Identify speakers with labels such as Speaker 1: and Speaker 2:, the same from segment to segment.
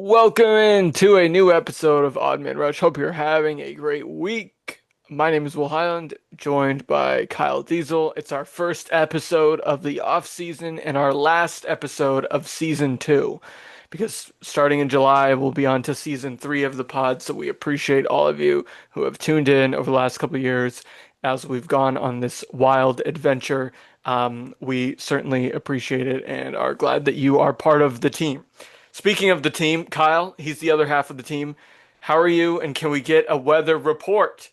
Speaker 1: Welcome into a new episode of Odd Man Rush. Hope you're having a great week. My name is Will Highland, joined by Kyle Diezel. It's our first episode of the off season and our last episode of season two, because starting in July, we'll be on to season three of the pod. So we appreciate all of you who have tuned in over the last couple of years as we've gone on this wild adventure. We certainly appreciate it and are glad that you are part of the team. Speaking of the team, Kyle, he's the other half of the team. How are you? And can we get a weather report?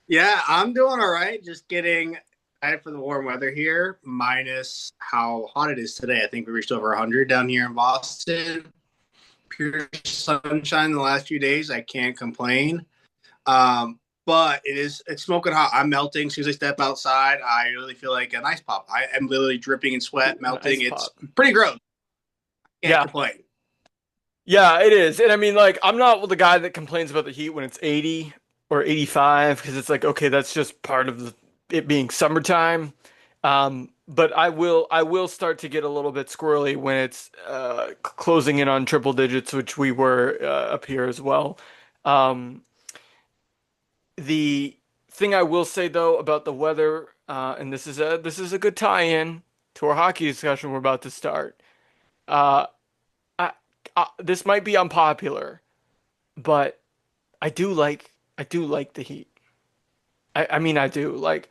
Speaker 2: Yeah, I'm doing all right. Just getting excited for the warm weather here, minus how hot it is today. I think we reached over 100 down here in Boston. Pure sunshine the last few days. I can't complain. But it's smoking hot. I'm melting. As soon as I step outside, I really feel like an ice pop. I am literally dripping in sweat, melting.
Speaker 1: Nice
Speaker 2: It's
Speaker 1: pop.
Speaker 2: pretty gross. Can't
Speaker 1: Yeah.
Speaker 2: complain.
Speaker 1: Yeah, it is. And I mean, like, I'm not the guy that complains about the heat when it's 80 or 85 because it's like, okay, that's just part of it being summertime. But I will start to get a little bit squirrely when it's closing in on triple digits, which we were up here as well. Um, The thing I will say though about the weather, and this is a good tie-in to our hockey discussion we're about to start. Uh, I, this might be unpopular, but I do like the Heat. I mean I do like.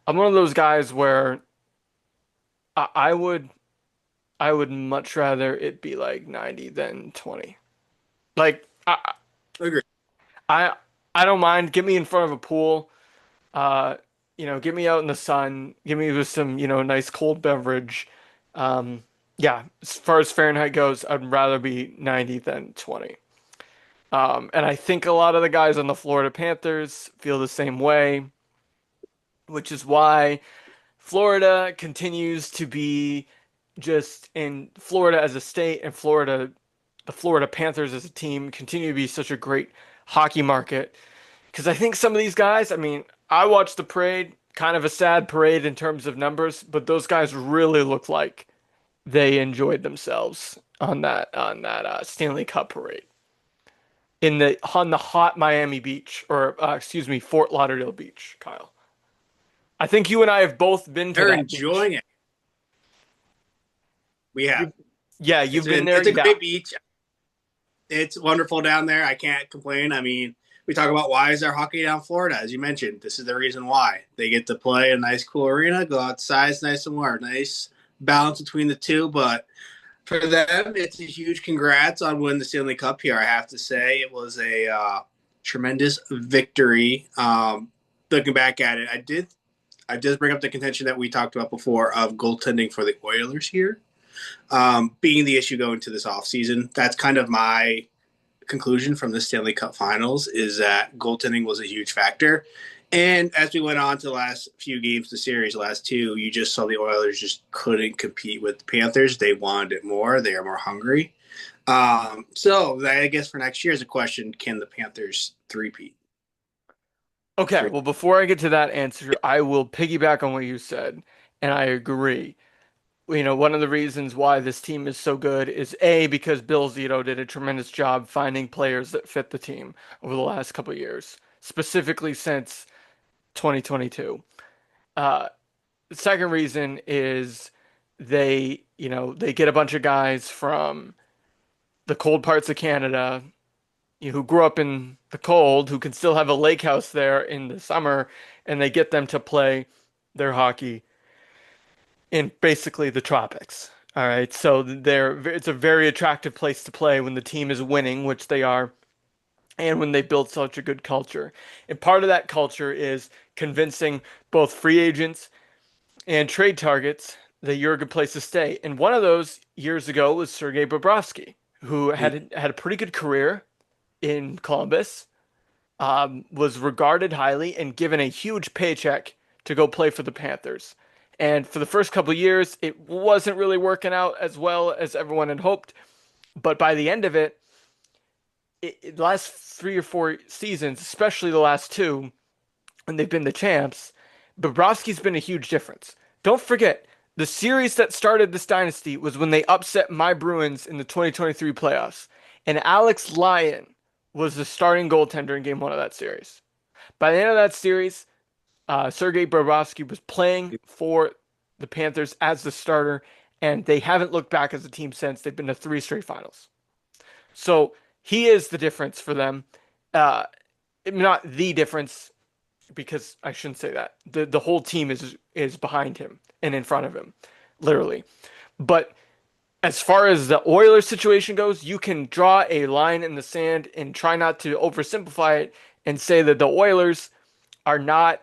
Speaker 1: I'm one of those guys where I would much rather it be like 90 than 20. Like
Speaker 2: Agree.
Speaker 1: I I don't mind. Get me in front of a pool. Uh, get me out in the sun, give me with some, nice cold beverage. Um, yeah, as far as Fahrenheit goes, I'd rather be 90 than 20. And I think a lot of the guys on the Florida Panthers feel the same way, which is why Florida continues to be just in Florida as a state and the Florida Panthers as a team continue to be such a great hockey market. Because I think some of these guys, I mean, I watched the parade, kind of a sad parade in terms of numbers, but those guys really look like they enjoyed themselves on that Stanley Cup parade on the hot Miami Beach, or excuse me, Fort Lauderdale Beach, Kyle. I think you and I have both been to
Speaker 2: They're
Speaker 1: that beach.
Speaker 2: enjoying it. We have.
Speaker 1: You, yeah,
Speaker 2: It's
Speaker 1: you've been
Speaker 2: been
Speaker 1: there.
Speaker 2: it's a
Speaker 1: Yeah,
Speaker 2: great beach. It's wonderful down there. I can't complain. I mean, we talk about why is there hockey down Florida, as you mentioned. This is the reason why. They get to play a nice, cool arena, go outside, it's nice and warm. Nice balance between the two. But for them, it's a huge congrats on winning the Stanley Cup here. I have to say, it was a tremendous victory. Looking back at it, I just bring up the contention that we talked about before of goaltending for the Oilers here, being the issue going to this offseason. That's kind of my conclusion from the Stanley Cup Finals, is that goaltending was a huge factor. And as we went on to the last few games, the series, last two, you just saw the Oilers just couldn't compete with the Panthers. They wanted it more. They are more hungry. So I guess for next year is a question: can the Panthers three-peat?
Speaker 1: okay, well, before I get to that answer, I will piggyback on what you said, and I agree. One of the reasons why this team is so good is A, because Bill Zito did a tremendous job finding players that fit the team over the last couple of years, specifically since 2022. The second reason is they get a bunch of guys from the cold parts of Canada, who grew up in the cold, who can still have a lake house there in the summer, and they get them to play their hockey in basically the tropics. All right, so it's a very attractive place to play when the team is winning, which they are, and when they build such a good culture. And part of that culture is convincing both free agents and trade targets that you're a good place to stay. And one of those years ago was Sergei Bobrovsky, who had a pretty good career in Columbus, was regarded highly and given a huge paycheck to go play for the Panthers. And for the first couple of years, it wasn't really working out as well as everyone had hoped. But by the end of it, the last 3 or 4 seasons, especially the last two, when they've been the champs, Bobrovsky's been a huge difference. Don't forget, The series that started this dynasty was when they upset my Bruins in the 2023 playoffs, and Alex Lyon was the starting goaltender in game one of that series. By the end of that series, Sergei Bobrovsky was playing for the Panthers as the starter, and they haven't looked back as a team since. They've been to three straight finals. So he is the difference for them. Uh, Not the difference because I shouldn't say that. The whole team is behind him and in front of him, literally. But as far as the Oilers situation goes, you can draw a line in the sand and try not to oversimplify it and say that the Oilers are not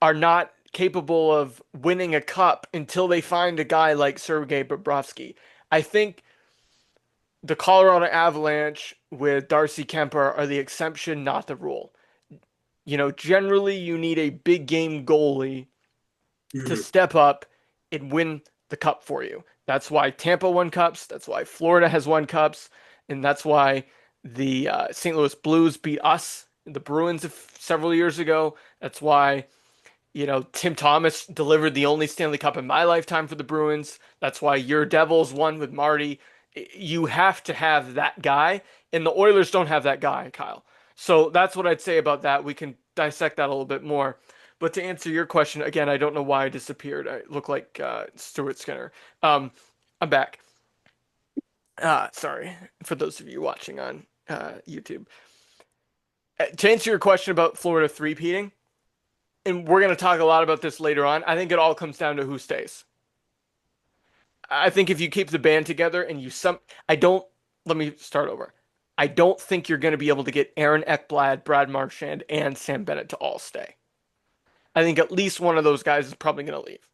Speaker 1: are not capable of winning a cup until they find a guy like Sergei Bobrovsky. I think the Colorado Avalanche with Darcy Kemper are the exception, not the rule. Generally you need a big game goalie to
Speaker 2: Mhm.
Speaker 1: step up and win the cup for you. That's why Tampa won cups. That's why Florida has won cups. And that's why the St. Louis Blues beat us, the Bruins, several years ago. That's why Tim Thomas delivered the only Stanley Cup in my lifetime for the Bruins. That's why your Devils won with Marty. You have to have that guy, and the Oilers don't have that guy, Kyle. So that's what I'd say about that. We can dissect that a little bit more. But to answer your question, again, I don't know why I disappeared. I look like Stuart Skinner. Um, I'm back. Sorry for those of you watching on YouTube. To answer your question about Florida three-peating, and we're going to talk a lot about this later on. I think it all comes down to who stays. I think if you keep the band together and I don't, let me start over. I don't think you're going to be able to get Aaron Ekblad, Brad Marchand, and Sam Bennett to all stay. I think at least one of those guys is probably going to leave.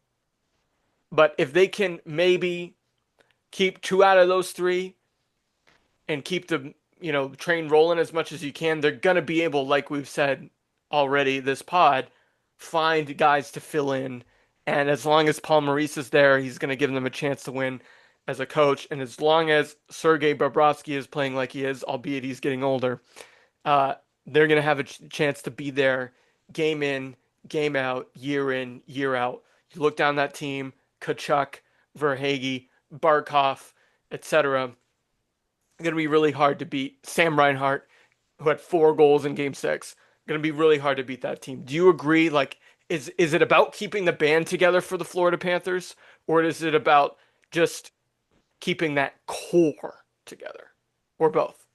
Speaker 1: But if they can maybe keep two out of those three and keep the train rolling as much as you can, they're gonna be able, like we've said already, this pod, find guys to fill in. And as long as Paul Maurice is there, he's gonna give them a chance to win as a coach. And as long as Sergei Bobrovsky is playing like he is, albeit he's getting older, uh, they're gonna have a chance to be there, game in, game out, year in, year out. You look down that team, Kachuk, Verhage, Barkov, etc. Going to be really hard to beat. Sam Reinhart, who had 4 goals in Game 6, going to be really hard to beat that team. Do you agree? Like, is it about keeping the band together for the Florida Panthers, or is it about just keeping that core together, or both?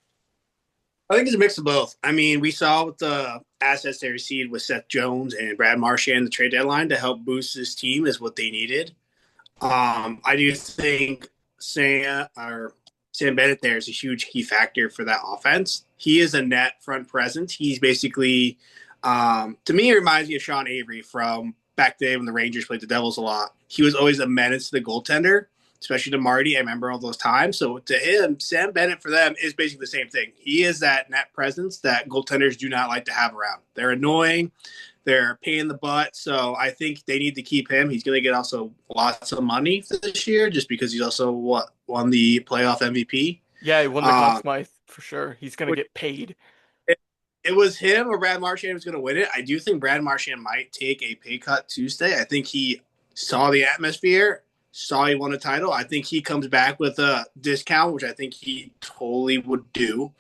Speaker 2: I think it's a mix of both. I mean, we saw with the assets they received with Seth Jones and Brad Marchand the trade deadline to help boost this team is what they needed. I do think Sam Bennett there is a huge key factor for that offense. He is a net front presence. He's basically, to me, he reminds me of Sean Avery from back then when the Rangers played the Devils a lot. He was always a menace to the goaltender, especially to Marty. I remember all those times. So to him, Sam Bennett for them is basically the same thing. He is that net presence that goaltenders do not like to have around. They're annoying. They're paying in the butt. So I think they need to keep him. He's going to get also lots of money this year just because he's also won the playoff MVP.
Speaker 1: Yeah, he won the Conn Smythe for sure. He's going to
Speaker 2: Which
Speaker 1: get paid.
Speaker 2: it was him or Brad Marchand was going to win it. I do think Brad Marchand might take a pay cut Tuesday. I think he saw the atmosphere, saw he won a title. I think he comes back with a discount, which I think he totally would do.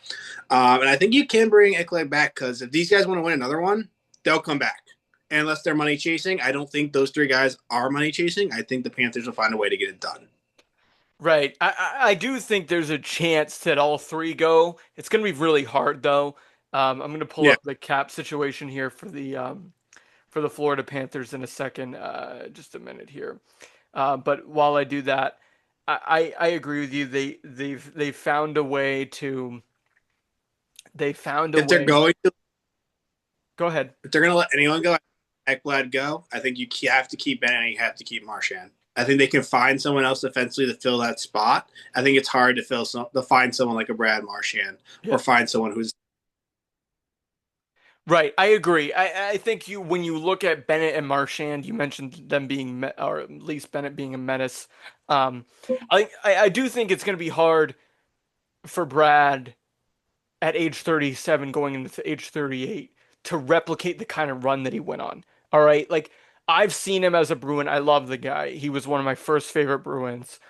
Speaker 2: And I think you can bring Ekblad back because if these guys want to win another one, they'll come back. And unless they're money chasing, I don't think those three guys are money chasing. I think the Panthers will find a way to get it done.
Speaker 1: Right. I do think there's a chance that all three go. It's going to be really hard though. I'm going to pull
Speaker 2: Yeah.
Speaker 1: up the cap situation here for the Florida Panthers in a second. Just a minute here. But while I do that, I agree with you. They've found a way to. They found a
Speaker 2: If they're
Speaker 1: way.
Speaker 2: going to
Speaker 1: Go ahead.
Speaker 2: if they're going to let anyone go, Ekblad go, I think you have to keep Bennett and you have to keep Marchand. I think they can find someone else defensively to fill that spot. I think it's hard to find someone like a Brad Marchand or
Speaker 1: Yeah.
Speaker 2: find someone who's
Speaker 1: Right. I agree. I think when you look at Bennett and Marchand, you mentioned them being or at least Bennett being a menace. Um, I do think it's going to be hard for Brad at age 37 going into age 38 to replicate the kind of run that he went on. All right. Like I've seen him as a Bruin. I love the guy. He was one of my first favorite Bruins.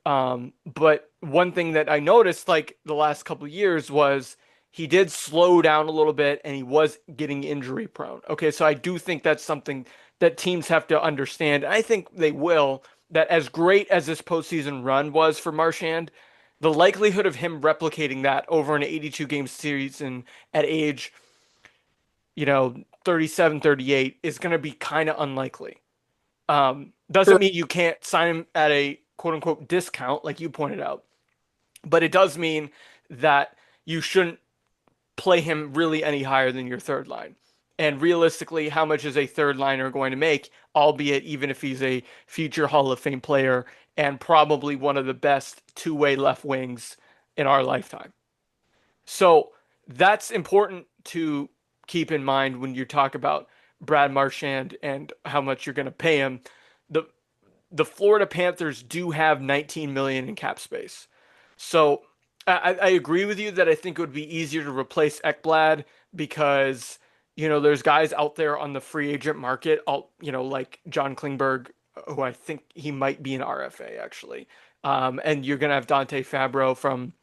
Speaker 1: But one thing that I noticed like the last couple of years was he did slow down a little bit and he was getting injury prone. Okay, so I do think that's something that teams have to understand. I think they will, that as great as this postseason run was for Marchand, the likelihood of him replicating that over an 82 game season at age, 37, 38 is going to be kind of unlikely. Doesn't mean you can't sign him at a quote unquote discount, like you pointed out, but it does mean that you shouldn't play him really any higher than your third line. And realistically, how much is a third liner going to make, albeit even if he's a future Hall of Fame player and probably one of the best two-way left wings in our lifetime? So that's important to keep in mind when you talk about Brad Marchand and how much you're going to pay him. The the Florida Panthers do have 19 million in cap space. So I agree with you that I think it would be easier to replace Ekblad because, there's guys out there on the free agent market, like John Klingberg, who I think he might be an RFA actually. And you're gonna have Dante Fabro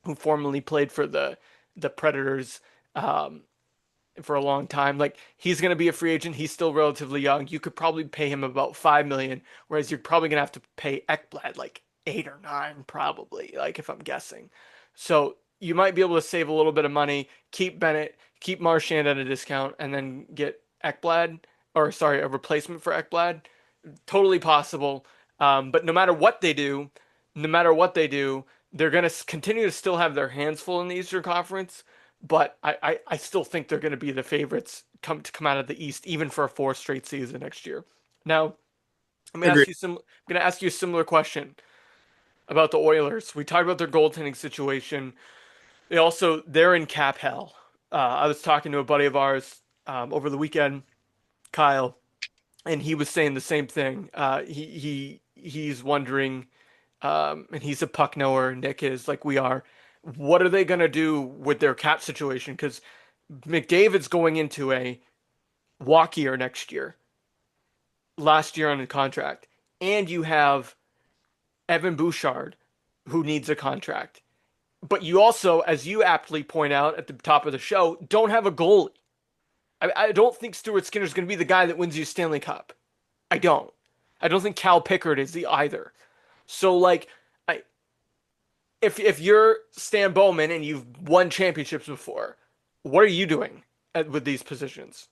Speaker 1: who formerly played for the Predators. Um, for a long time. Like he's going to be a free agent. He's still relatively young. You could probably pay him about 5 million, whereas you're probably going to have to pay Ekblad like 8 or 9, probably. Like if I'm guessing. So you might be able to save a little bit of money, keep Bennett, keep Marchand at a discount, and then get Ekblad, or sorry, a replacement for Ekblad. Totally possible. But no matter what they do, they're going to continue to still have their hands full in the Eastern Conference. But I still think they're going to be the favorites come out of the East, even for a fourth straight season next year. Now,
Speaker 2: Agreed.
Speaker 1: I'm going to ask you a similar question about the Oilers. We talked about their goaltending situation. They're in cap hell. I was talking to a buddy of ours over the weekend, Kyle, and he was saying the same thing. He's wondering, and he's a puck knower. Nick is like we are. What are they gonna do with their cap situation? Because McDavid's going into a walk year next year, last year on the contract, and you have Evan Bouchard, who needs a contract. But you also, as you aptly point out at the top of the show, don't have a goalie. I don't think Stuart Skinner's going to be the guy that wins you Stanley Cup. I don't. I don't think Cal Pickard is the either. So like, I if you're Stan Bowman and you've won championships before, what are you doing with these positions?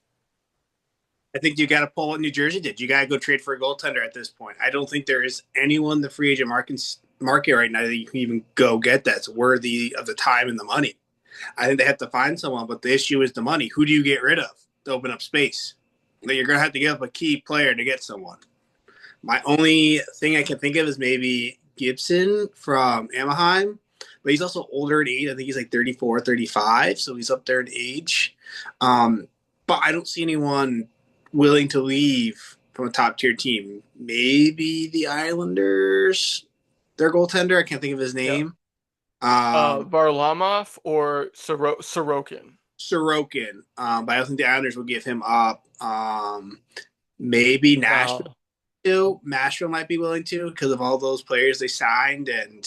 Speaker 2: I think you got to pull what New Jersey did. You got to go trade for a goaltender at this point. I don't think there is anyone in the free agent market right now that you can even go get that's worthy of the time and the money. I think they have to find someone, but the issue is the money. Who do you get rid of to open up space? That you're going to have to give up a key player to get someone. My only thing I can think of is maybe Gibson from Anaheim, but he's also older in age. I think he's like 34, 35, so he's up there in age. But I don't see anyone willing to leave from a top tier team. Maybe the Islanders, their goaltender. I can't think of his
Speaker 1: Yeah.
Speaker 2: name. Um,
Speaker 1: Varlamov or Sorokin?
Speaker 2: Sorokin, but I don't think the Islanders will give him up. Maybe Nashville.
Speaker 1: No.
Speaker 2: Too. Nashville might be willing to because of all those players they signed and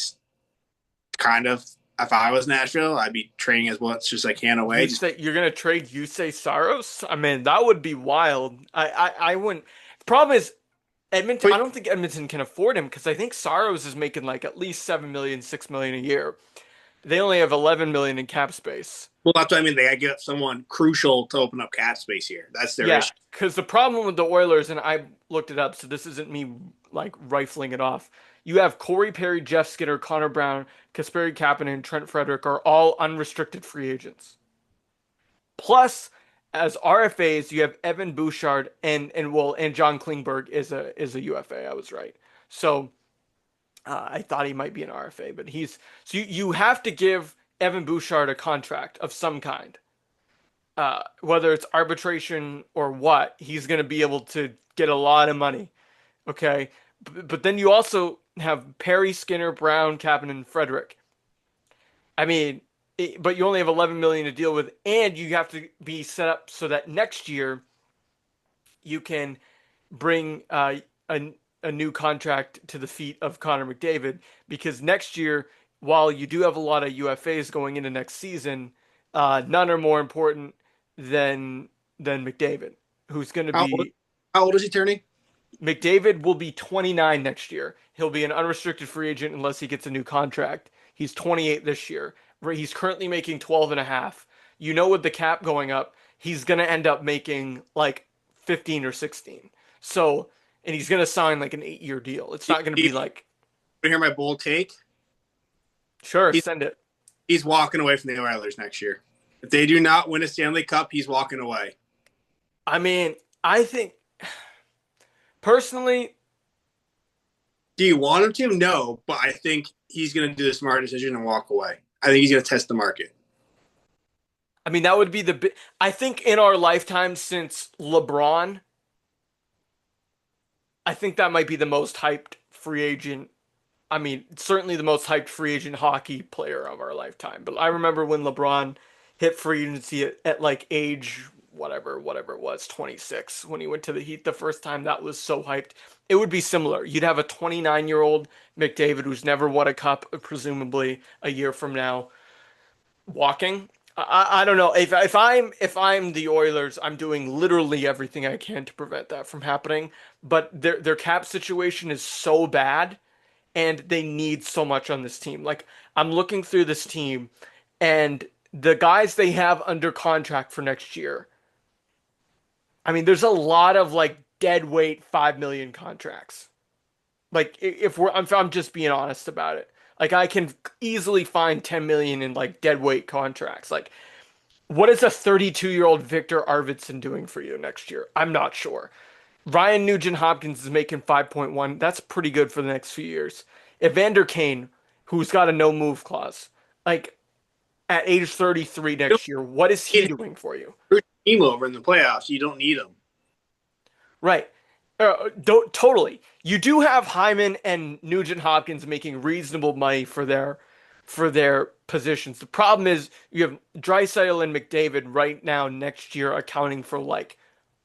Speaker 2: kind of. If I was Nashville, I'd be trading as much as I can away.
Speaker 1: You
Speaker 2: Just
Speaker 1: say you're gonna trade Yusei Saros? I mean, that would be wild. I wouldn't. The problem is Edmonton. I
Speaker 2: but,
Speaker 1: don't think Edmonton can afford him because I think Saros is making like at least 7 million, 6 million a year. They only have 11 million in cap space.
Speaker 2: well, that's what I mean. They got to get someone crucial to open up cap space here. That's their
Speaker 1: Yeah,
Speaker 2: issue.
Speaker 1: because the problem with the Oilers, and I looked it up, so this isn't me like rifling it off. You have Corey Perry, Jeff Skinner, Connor Brown, Kasperi Kapanen, and Trent Frederick are all unrestricted free agents. Plus, as RFAs, you have Evan Bouchard and John Klingberg is a UFA. I was right. So I thought he might be an RFA, but you have to give Evan Bouchard a contract of some kind. Whether it's arbitration or what, he's going to be able to get a lot of money. Okay. But then you also have Perry, Skinner, Brown, Kapanen, and Frederick. I mean, but you only have 11 million to deal with, and you have to be set up so that next year you can bring a new contract to the feet of Connor McDavid because next year, while you do have a lot of UFAs going into next season, none are more important than McDavid, who's going to
Speaker 2: How old,
Speaker 1: be
Speaker 2: how old is he turning?
Speaker 1: McDavid will be 29 next year. He'll be an unrestricted free agent unless he gets a new contract. He's 28 this year. He's currently making 12 and a half. You know, with the cap going up, he's going to end up making like 15 or 16. So, and he's going to sign like an 8-year deal. It's not going to
Speaker 2: You
Speaker 1: be like,
Speaker 2: hear my bold take?
Speaker 1: sure,
Speaker 2: He's
Speaker 1: send it.
Speaker 2: he's walking away from the Oilers next year. If they do not win a Stanley Cup, he's walking away.
Speaker 1: I mean, I think personally,
Speaker 2: Do you want him to? No, but I think he's going to do the smart decision and walk away. I think he's going to test the market.
Speaker 1: I mean, that would be I think in our lifetime since LeBron, I think that might be the most hyped free agent. I mean, certainly the most hyped free agent hockey player of our lifetime. But I remember when LeBron hit free agency at like age whatever it was, 26, when he went to the Heat the first time. That was so hyped. It would be similar. You'd have a 29-year-old McDavid who's never won a cup, presumably a year from now, walking. I don't know if I'm the Oilers, I'm doing literally everything I can to prevent that from happening. But their cap situation is so bad and they need so much on this team. Like I'm looking through this team and the guys they have under contract for next year. I mean, there's a lot of like dead weight 5 million contracts. Like if I'm just being honest about it. Like I can easily find 10 million in like dead weight contracts. Like what is a 32-year-old Victor Arvidsson doing for you next year? I'm not sure. Ryan Nugent Hopkins is making 5.1. That's pretty good for the next few years. Evander Kane, who's got a no move clause, like at age 33
Speaker 2: You
Speaker 1: next year, what is
Speaker 2: don't
Speaker 1: he
Speaker 2: need
Speaker 1: doing for you?
Speaker 2: a team over in the playoffs. You don't need him.
Speaker 1: Right. Totally. You do have Hyman and Nugent Hopkins making reasonable money for their positions. The problem is you have Draisaitl and McDavid right now next year accounting for like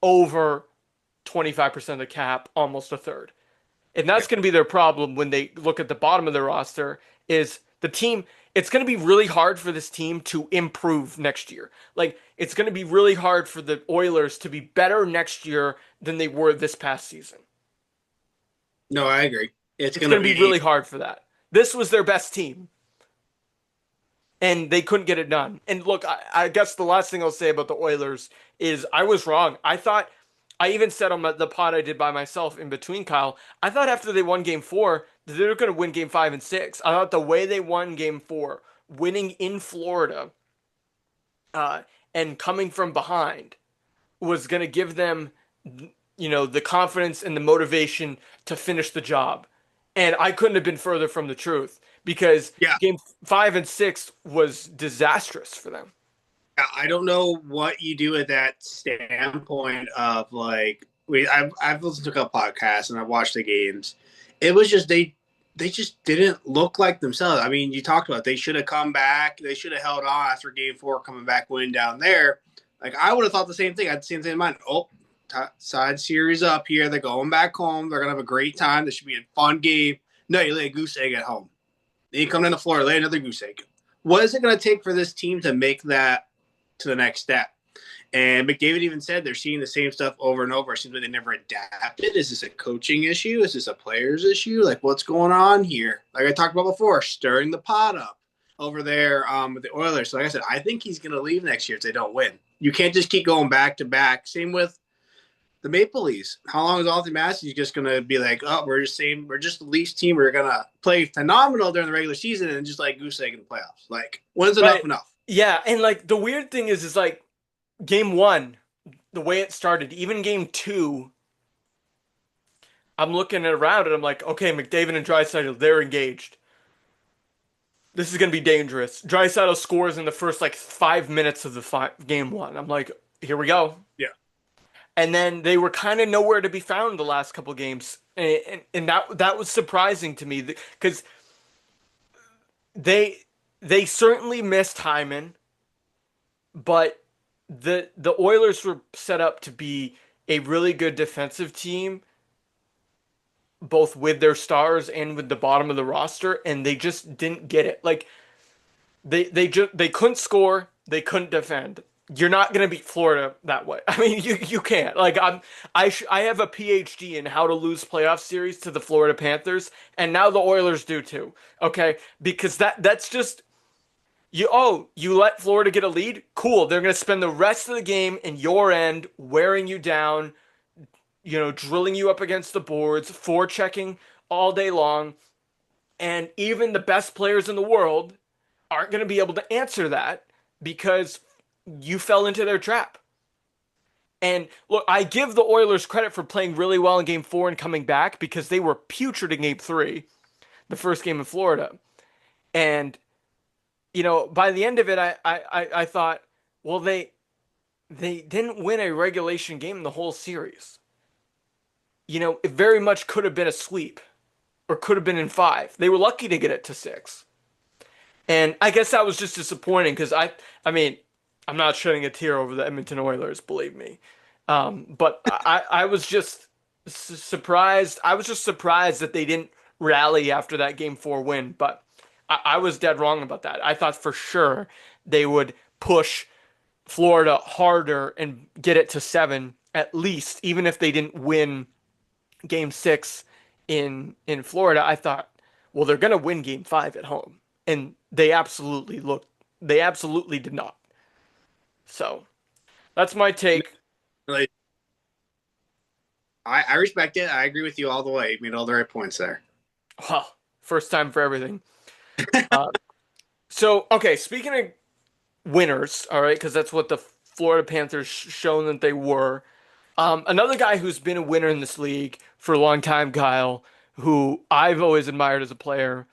Speaker 1: over 25% of the cap, almost a third. And
Speaker 2: Yeah.
Speaker 1: that's going to be their problem when they look at the bottom of their roster is the team. It's going to be really hard for this team to improve next year. Like it's going to be really hard for the Oilers to be better next year than they were this past season.
Speaker 2: No, I agree. It's
Speaker 1: It's
Speaker 2: going to
Speaker 1: going to be
Speaker 2: be
Speaker 1: really hard for that. This was their best team and they couldn't get it done. And look, I guess the last thing I'll say about the Oilers is I was wrong. I thought I even said on the pod I did by myself in between, Kyle, I thought after they won game four, that they were going to win game five and six. I thought the way they won game four, winning in Florida, uh, and coming from behind was going to give them, the confidence and the motivation to finish the job. And I couldn't have been further from the truth because
Speaker 2: yeah.
Speaker 1: game five and six was disastrous for them.
Speaker 2: I don't know what you do at that standpoint of like I've listened to a couple podcasts and I've watched the games. It was just they just didn't look like themselves. I mean, you talked about they should have come back. They should have held on after game four, coming back win down there. Like I would have thought the same thing. I had the same thing in mind. Oh, side series up here. They're going back home. They're gonna have a great time. This should be a fun game. No, you lay a goose egg at home. Then you come down to Florida, lay another goose egg. What is it going to take for this team to make that to the next step? And McDavid even said they're seeing the same stuff over and over. It seems like they never adapted. Is this a coaching issue? Is this a player's issue? Like, what's going on here? Like I talked about before, stirring the pot up over there with the Oilers. So like I said, I think he's going to leave next year if they don't win. You can't just keep going back to back. Same with the Maple Leafs. How long is Austin Matthews just going to be like, oh, we're just the Leafs team. We're going to play phenomenal during the regular season and just like goose egg in the playoffs. Like, when's
Speaker 1: Right.
Speaker 2: enough?
Speaker 1: Yeah. And like the weird thing is like game one, the way it started, even game two, I'm looking around and I'm like, okay, McDavid and Draisaitl, they're engaged. This is going to be dangerous. Draisaitl scores in the first like 5 minutes of the game one. I'm like, here we go.
Speaker 2: Yeah.
Speaker 1: And then they were kind of nowhere to be found the last couple games, and that was surprising to me because they certainly missed Hyman, but the Oilers were set up to be a really good defensive team, both with their stars and with the bottom of the roster, and they just didn't get it. Like they couldn't score, they couldn't defend. You're not gonna beat Florida that way. I mean, you can't. Like I have a PhD in how to lose playoff series to the Florida Panthers, and now the Oilers do too. Okay, because that's just you let Florida get a lead? Cool. They're going to spend the rest of the game in your end, wearing you down, drilling you up against the boards, forechecking all day long. And even the best players in the world aren't going to be able to answer that because you fell into their trap. And look, I give the Oilers credit for playing really well in game 4 and coming back because they were putrid in game 3, the first game in Florida. And by the end of it, I thought, well, they didn't win a regulation game in the whole series. It very much could have been a sweep or could have been in 5. They were lucky to get it to 6. And I guess that was just disappointing because I mean, I'm not shedding a tear over the Edmonton Oilers, believe me. But I was just surprised. I was just surprised that they didn't rally after that game 4 win. But I was dead wrong about that. I thought for sure they would push Florida harder and get it to 7 at least, even if they didn't win game 6 in Florida. I thought, well, they're going to win game 5 at home. And they absolutely did not. So that's my take.
Speaker 2: Like, I respect it. I agree with you all the way. You made all the right points there.
Speaker 1: Well, first time for everything. Uh, so, okay, speaking of winners, all right, because that's what the Florida Panthers shown that they were. Another guy who's been a winner in this league for a long time, Kyle, who I've always admired as a player,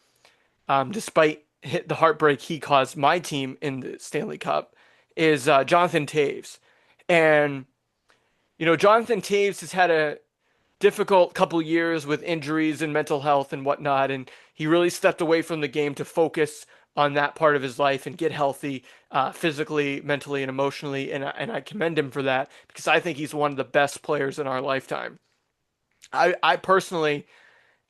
Speaker 1: despite the heartbreak he caused my team in the Stanley Cup, is Jonathan Toews. And, Jonathan Toews has had a difficult couple years with injuries and mental health and whatnot, and he really stepped away from the game to focus on that part of his life and get healthy physically, mentally, and emotionally. And I commend him for that because I think he's one of the best players in our lifetime. I personally,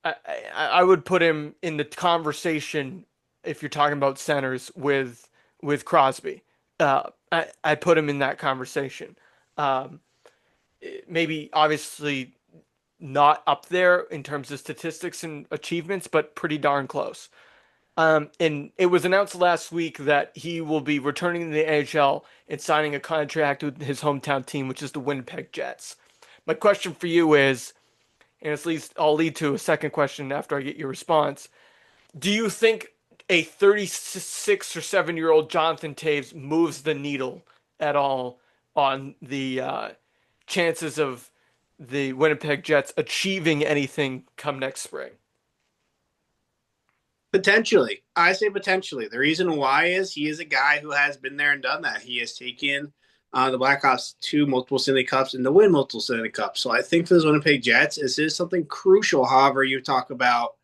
Speaker 1: I would put him in the conversation if you're talking about centers with Crosby. I put him in that conversation. Um, Maybe obviously not up there in terms of statistics and achievements, but pretty darn close. And it was announced last week that he will be returning to the NHL and signing a contract with his hometown team, which is the Winnipeg Jets. My question for you is, and at least I'll lead to a second question after I get your response. Do you think a 36 or 7-year-old Jonathan Toews moves the needle at all on the chances of the Winnipeg Jets achieving anything come next spring?
Speaker 2: Potentially. I say potentially. The reason why is he is a guy who has been there and done that. He has taken the Blackhawks to multiple Stanley Cups and to win multiple Stanley Cups. So I think for the Winnipeg Jets, this is something crucial. However, you talk about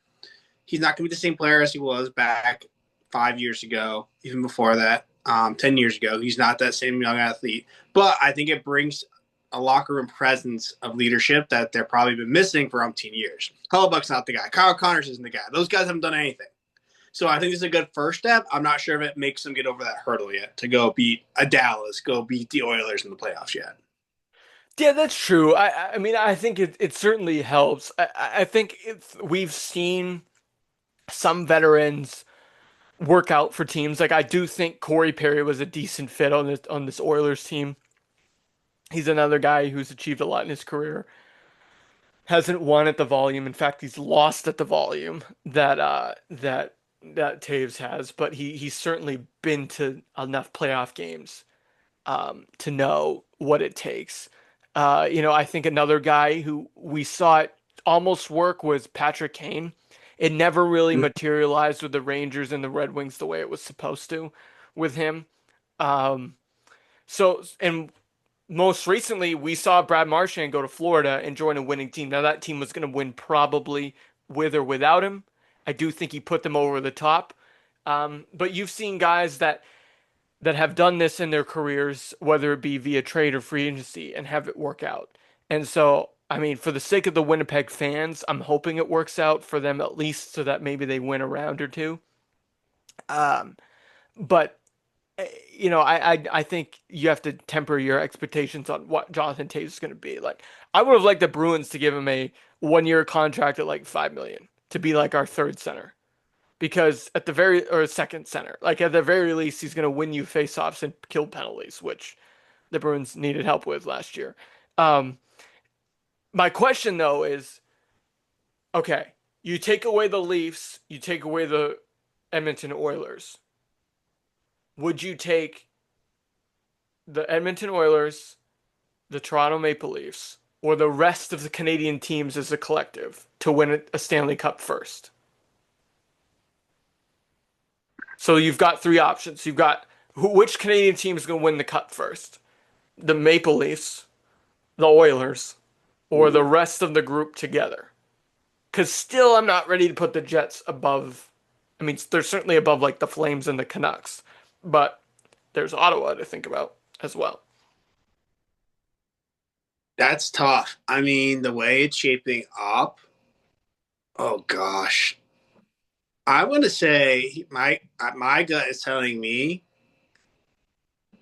Speaker 2: he's not going to be the same player as he was back 5 years ago, even before that, 10 years ago. He's not that same young athlete. But I think it brings a locker room presence of leadership that they've probably been missing for umpteen years. Hellebuck's not the guy. Kyle Connors isn't the guy. Those guys haven't done anything. So I think this is a good first step. I'm not sure if it makes them get over that hurdle yet to go beat a Dallas, go beat the Oilers in the playoffs yet.
Speaker 1: Yeah, that's true. I mean, I think it certainly helps. I think we've seen some veterans work out for teams. Like I do think Corey Perry was a decent fit on this Oilers team. He's another guy who's achieved a lot in his career. Hasn't won at the volume. In fact, he's lost at the volume that Taves has, but he's certainly been to enough playoff games to know what it takes. I think another guy who we saw it almost work was Patrick Kane. It never really materialized with the Rangers and the Red Wings the way it was supposed to with him. Um, and most recently, we saw Brad Marchand go to Florida and join a winning team. Now, that team was going to win probably with or without him. I do think he put them over the top. But you've seen guys that have done this in their careers, whether it be via trade or free agency, and have it work out. And so, I mean, for the sake of the Winnipeg fans, I'm hoping it works out for them at least so that maybe they win a round or two. Um, but I think you have to temper your expectations on what Jonathan Tate is going to be. Like, I would have liked the Bruins to give him a 1 year contract at like 5 million to be like our third center because at the very or second center, like at the very least, he's going to win you faceoffs and kill penalties, which the Bruins needed help with last year. Um, my question though is, okay, you take away the Leafs, you take away the Edmonton Oilers. Would you take the Edmonton Oilers, the Toronto Maple Leafs, or the rest of the Canadian teams as a collective to win a Stanley Cup first? So you've got three options. You've got which Canadian team is going to win the cup first? The Maple Leafs, the Oilers, or the rest of the group together? Because still, I'm not ready to put the Jets above. I mean, they're certainly above like the Flames and the Canucks, but there's Ottawa to think about as well.
Speaker 2: That's tough. I mean, the way it's shaping up, oh gosh. I want to say my gut is telling me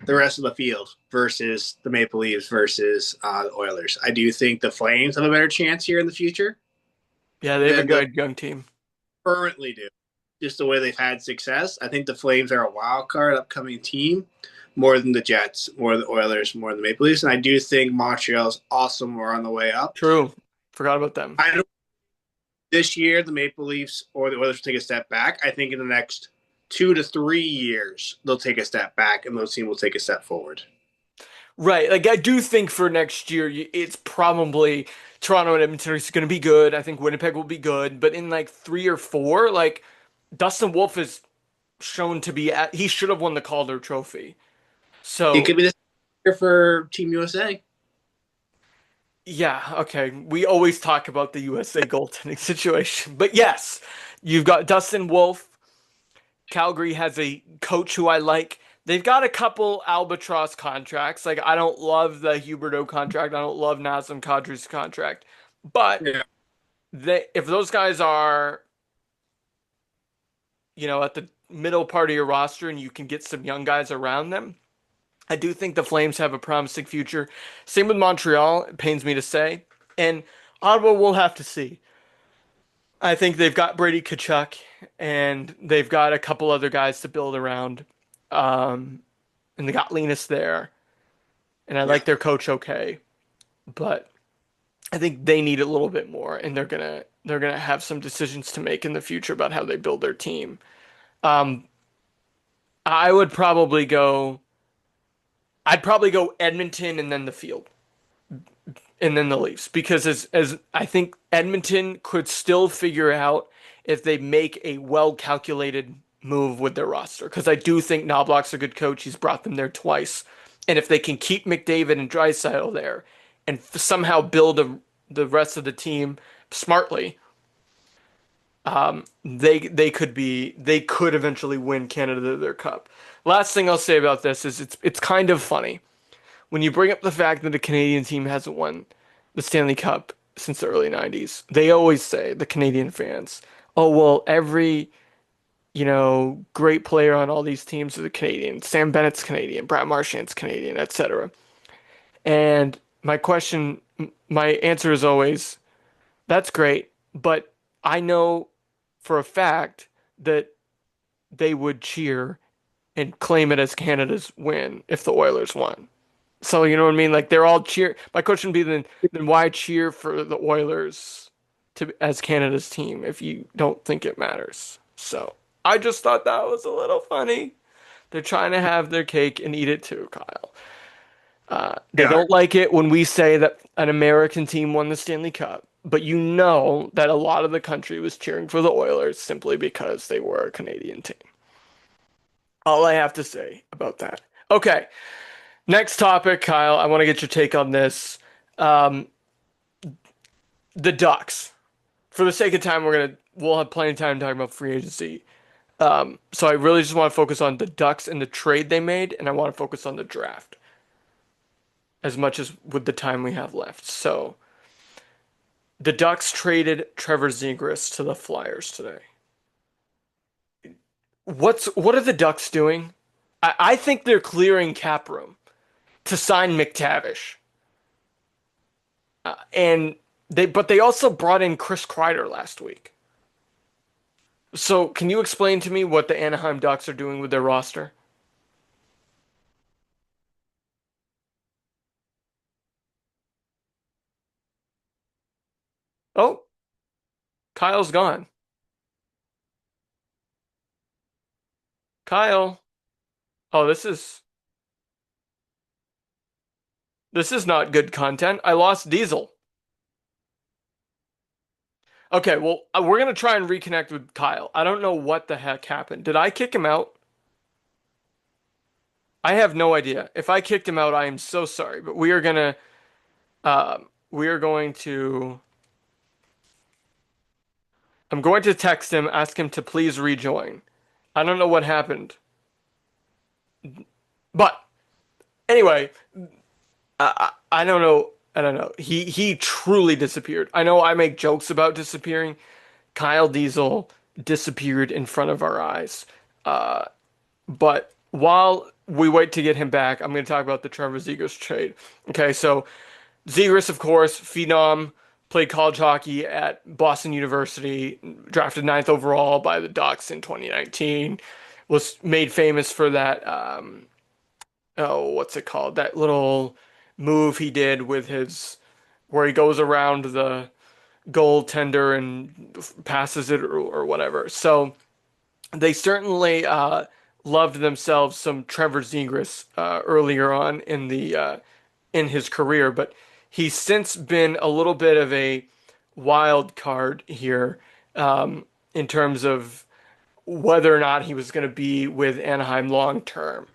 Speaker 2: the rest of the field versus the Maple Leafs versus the Oilers. I do think the Flames have a better chance here in the future
Speaker 1: Yeah, they have a
Speaker 2: than the
Speaker 1: good young team.
Speaker 2: currently do. Just the way they've had success. I think the Flames are a wild card upcoming team more than the Jets, more than the Oilers, more than the Maple Leafs. And I do think Montreal's also more on the way up.
Speaker 1: True. Forgot about them.
Speaker 2: I don't this year the Maple Leafs or the Oilers will take a step back. I think in the next 2 to 3 years they'll take a step back and those teams will take a step forward.
Speaker 1: Right. Like I do think for next year, it's probably Toronto and Edmonton is going to be good. I think Winnipeg will be good, but in like 3 or 4, like Dustin Wolf is shown to be he should have won the Calder Trophy.
Speaker 2: It
Speaker 1: So
Speaker 2: could be this year for Team USA.
Speaker 1: yeah, okay. We always talk about the USA goaltending situation, but yes, you've got Dustin Wolf. Calgary has a coach who I like. They've got a couple albatross contracts. Like I don't love the Huberdeau contract. I don't love Nazem Kadri's contract. But
Speaker 2: Yeah.
Speaker 1: if those guys are, at the middle part of your roster and you can get some young guys around them, I do think the Flames have a promising future. Same with Montreal, it pains me to say. And Ottawa we'll have to see. I think they've got Brady Tkachuk and they've got a couple other guys to build around. Um, and they got Linus there. And I
Speaker 2: Yeah.
Speaker 1: like their coach okay. But I think they need a little bit more and they're gonna have some decisions to make in the future about how they build their team. Um, I would probably go I'd probably go Edmonton and then the field. And then the Leafs because as I think Edmonton could still figure out if they make a well calculated move with their roster because I do think Knobloch's a good coach. He's brought them there twice, and if they can keep McDavid and Draisaitl there and somehow build the rest of the team smartly, they could eventually win Canada their cup. Last thing I'll say about this is it's kind of funny when you bring up the fact that the Canadian team hasn't won the Stanley Cup since the early 90s, they always say, the Canadian fans, oh, well, every, great player on all these teams is a Canadian. Sam Bennett's Canadian, Brad Marchand's Canadian, etc. And my answer is always, that's great, but I know for a fact that they would cheer and claim it as Canada's win if the Oilers won. So you know what I mean? Like they're all cheer. My question would be then why cheer for the Oilers to as Canada's team if you don't think it matters? So I just thought that was a little funny. They're trying to have their cake and eat it too, Kyle. They
Speaker 2: Yeah.
Speaker 1: don't like it when we say that an American team won the Stanley Cup, but you know that a lot of the country was cheering for the Oilers simply because they were a Canadian team. All I have to say about that. Okay. Next topic, Kyle. I want to get your take on this. Um, the Ducks. For the sake of time, we'll have plenty of time talking about free agency. So I really just want to focus on the Ducks and the trade they made, and I want to focus on the draft. as much as with the time we have left. So the Ducks traded Trevor Zegras to the Flyers today. What are the Ducks doing? I think they're clearing cap room to sign McTavish. And they also brought in Chris Kreider last week. So can you explain to me what the Anaheim Ducks are doing with their roster? Oh, Kyle's gone. Kyle. Oh, this is not good content. I lost Diezel. Okay, well, we're gonna try and reconnect with Kyle. I don't know what the heck happened. Did I kick him out? I have no idea. If I kicked him out, I am so sorry. But we are going to I'm going to text him, ask him to please rejoin. I don't know what happened. But anyway, I don't know. I don't know. He truly disappeared. I know I make jokes about disappearing. Kyle Diesel disappeared in front of our eyes. Uh, but while we wait to get him back, I'm going to talk about the Trevor Zegras trade. Okay, so Zegras, of course, phenom, played college hockey at Boston University, drafted ninth overall by the Ducks in 2019, was made famous for that. Oh, what's it called? That little move he did with his, where he goes around the goaltender and passes it or whatever. So they certainly loved themselves some Trevor Zegras earlier on in his career, but he's since been a little bit of a wild card here in terms of whether or not he was going to be with Anaheim long term.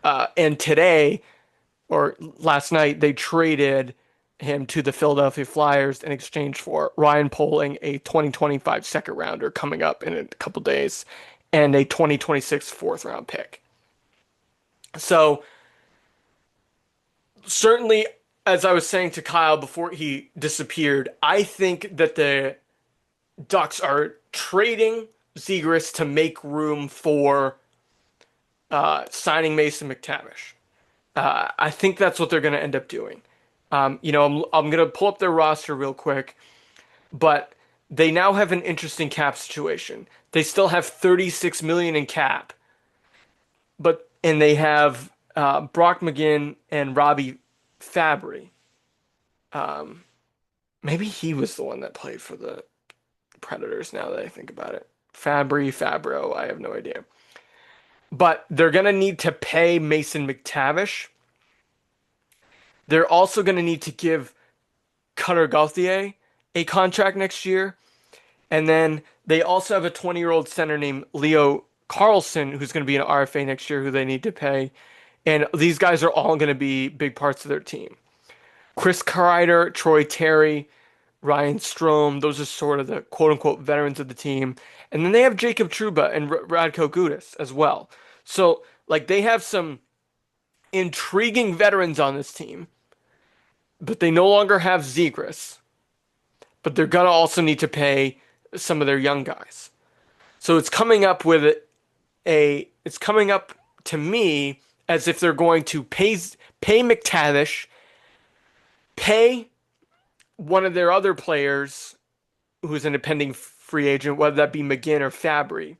Speaker 1: And today, or last night, they traded him to the Philadelphia Flyers in exchange for Ryan Poling, a 2025 second rounder coming up in a couple days, and a 2026 fourth round pick. So, certainly, as I was saying to Kyle before he disappeared, I think that the Ducks are trading Zegras to make room for signing Mason McTavish. I think that's what they're going to end up doing. I'm going to pull up their roster real quick, but they now have an interesting cap situation. They still have 36 million in cap, and they have Brock McGinn and Robbie Fabry. Maybe he was the one that played for the Predators. Now that I think about it, Fabro, I have no idea. But they're going to need to pay Mason McTavish. They're also going to need to give Cutter Gauthier a contract next year. And then they also have a 20-year-old center named Leo Carlson who's going to be an RFA next year who they need to pay. And these guys are all going to be big parts of their team. Chris Kreider, Troy Terry, Ryan Strome, those are sort of the quote unquote veterans of the team. And then they have Jacob Trouba and Radko Gudas as well. So, like, they have some intriguing veterans on this team, but they no longer have Zegras. But they're gonna also need to pay some of their young guys. So it's coming up to me as if they're going to pay McTavish, pay one of their other players who's an impending free agent, whether that be McGinn or Fabry.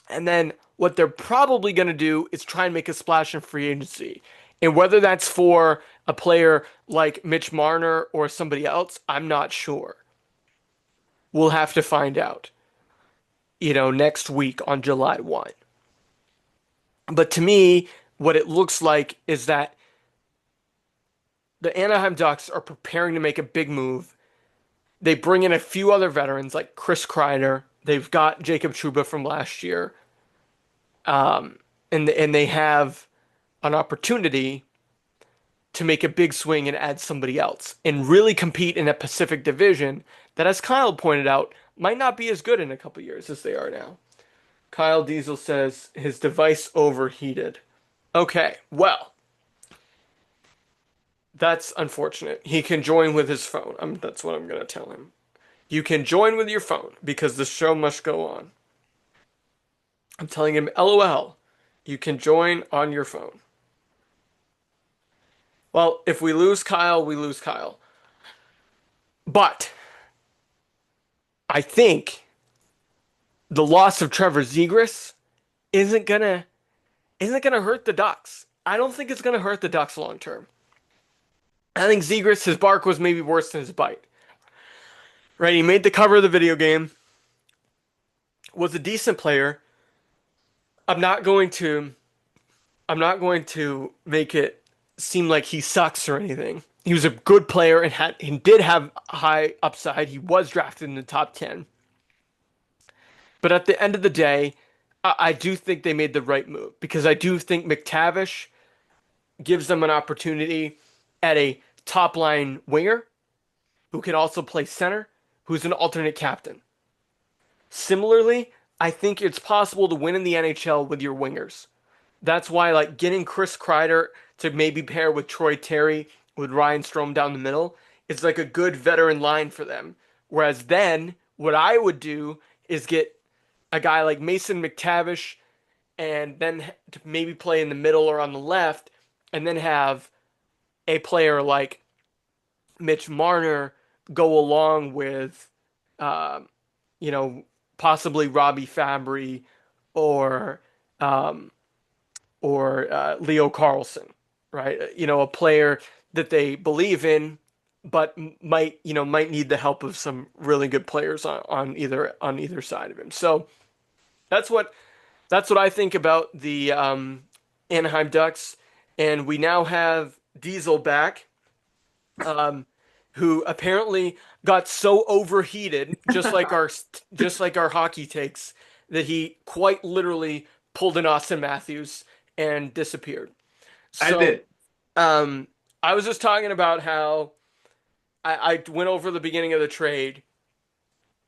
Speaker 1: And then what they're probably going to do is try and make a splash in free agency. And whether that's for a player like Mitch Marner or somebody else, I'm not sure. We'll have to find out, next week on July 1. But to me, what it looks like is that the Anaheim Ducks are preparing to make a big move. They bring in a few other veterans like Chris Kreider. They've got Jacob Trouba from last year. And they have an opportunity to make a big swing and add somebody else and really compete in a Pacific Division that, as Kyle pointed out, might not be as good in a couple years as they are now. Kyle Diezel says his device overheated. Okay, well, That's unfortunate. He can join with his phone. That's what I'm gonna tell him. You can join with your phone because the show must go on. I'm telling him, LOL. You can join on your phone. Well, if we lose Kyle, we lose Kyle. But I think the loss of Trevor Zegras isn't gonna isn't gonna hurt the Ducks. I don't think it's gonna hurt the Ducks long term. I think Zegras, his bark was maybe worse than his bite. Right? He made the cover of the video game, was a decent player. I'm not going to I'm not going to make it seem like he sucks or anything. He was a good player and did have high upside. He was drafted in the top 10. But at the end of the day, I do think they made the right move because I do think McTavish gives them an opportunity at a top line winger who can also play center, who's an alternate captain. Similarly, I think it's possible to win in the NHL with your wingers. That's why like getting Chris Kreider to maybe pair with Troy Terry with Ryan Strome down the middle is like a good veteran line for them. Whereas then what I would do is get a guy like Mason McTavish and then to maybe play in the middle or on the left and then have a player like Mitch Marner go along with um, you know, possibly Robbie Fabry or um, Leo Carlson, right? A player that they believe in, but might need the help of some really good players on either side of him. So that's what that's what I think about the Anaheim Ducks, and we now have Diezel back, um, who apparently got so overheated, just like our hockey takes, that he quite literally pulled an Austin Matthews and disappeared.
Speaker 2: I
Speaker 1: So,
Speaker 2: did.
Speaker 1: um, I was just talking about how I went over the beginning of the trade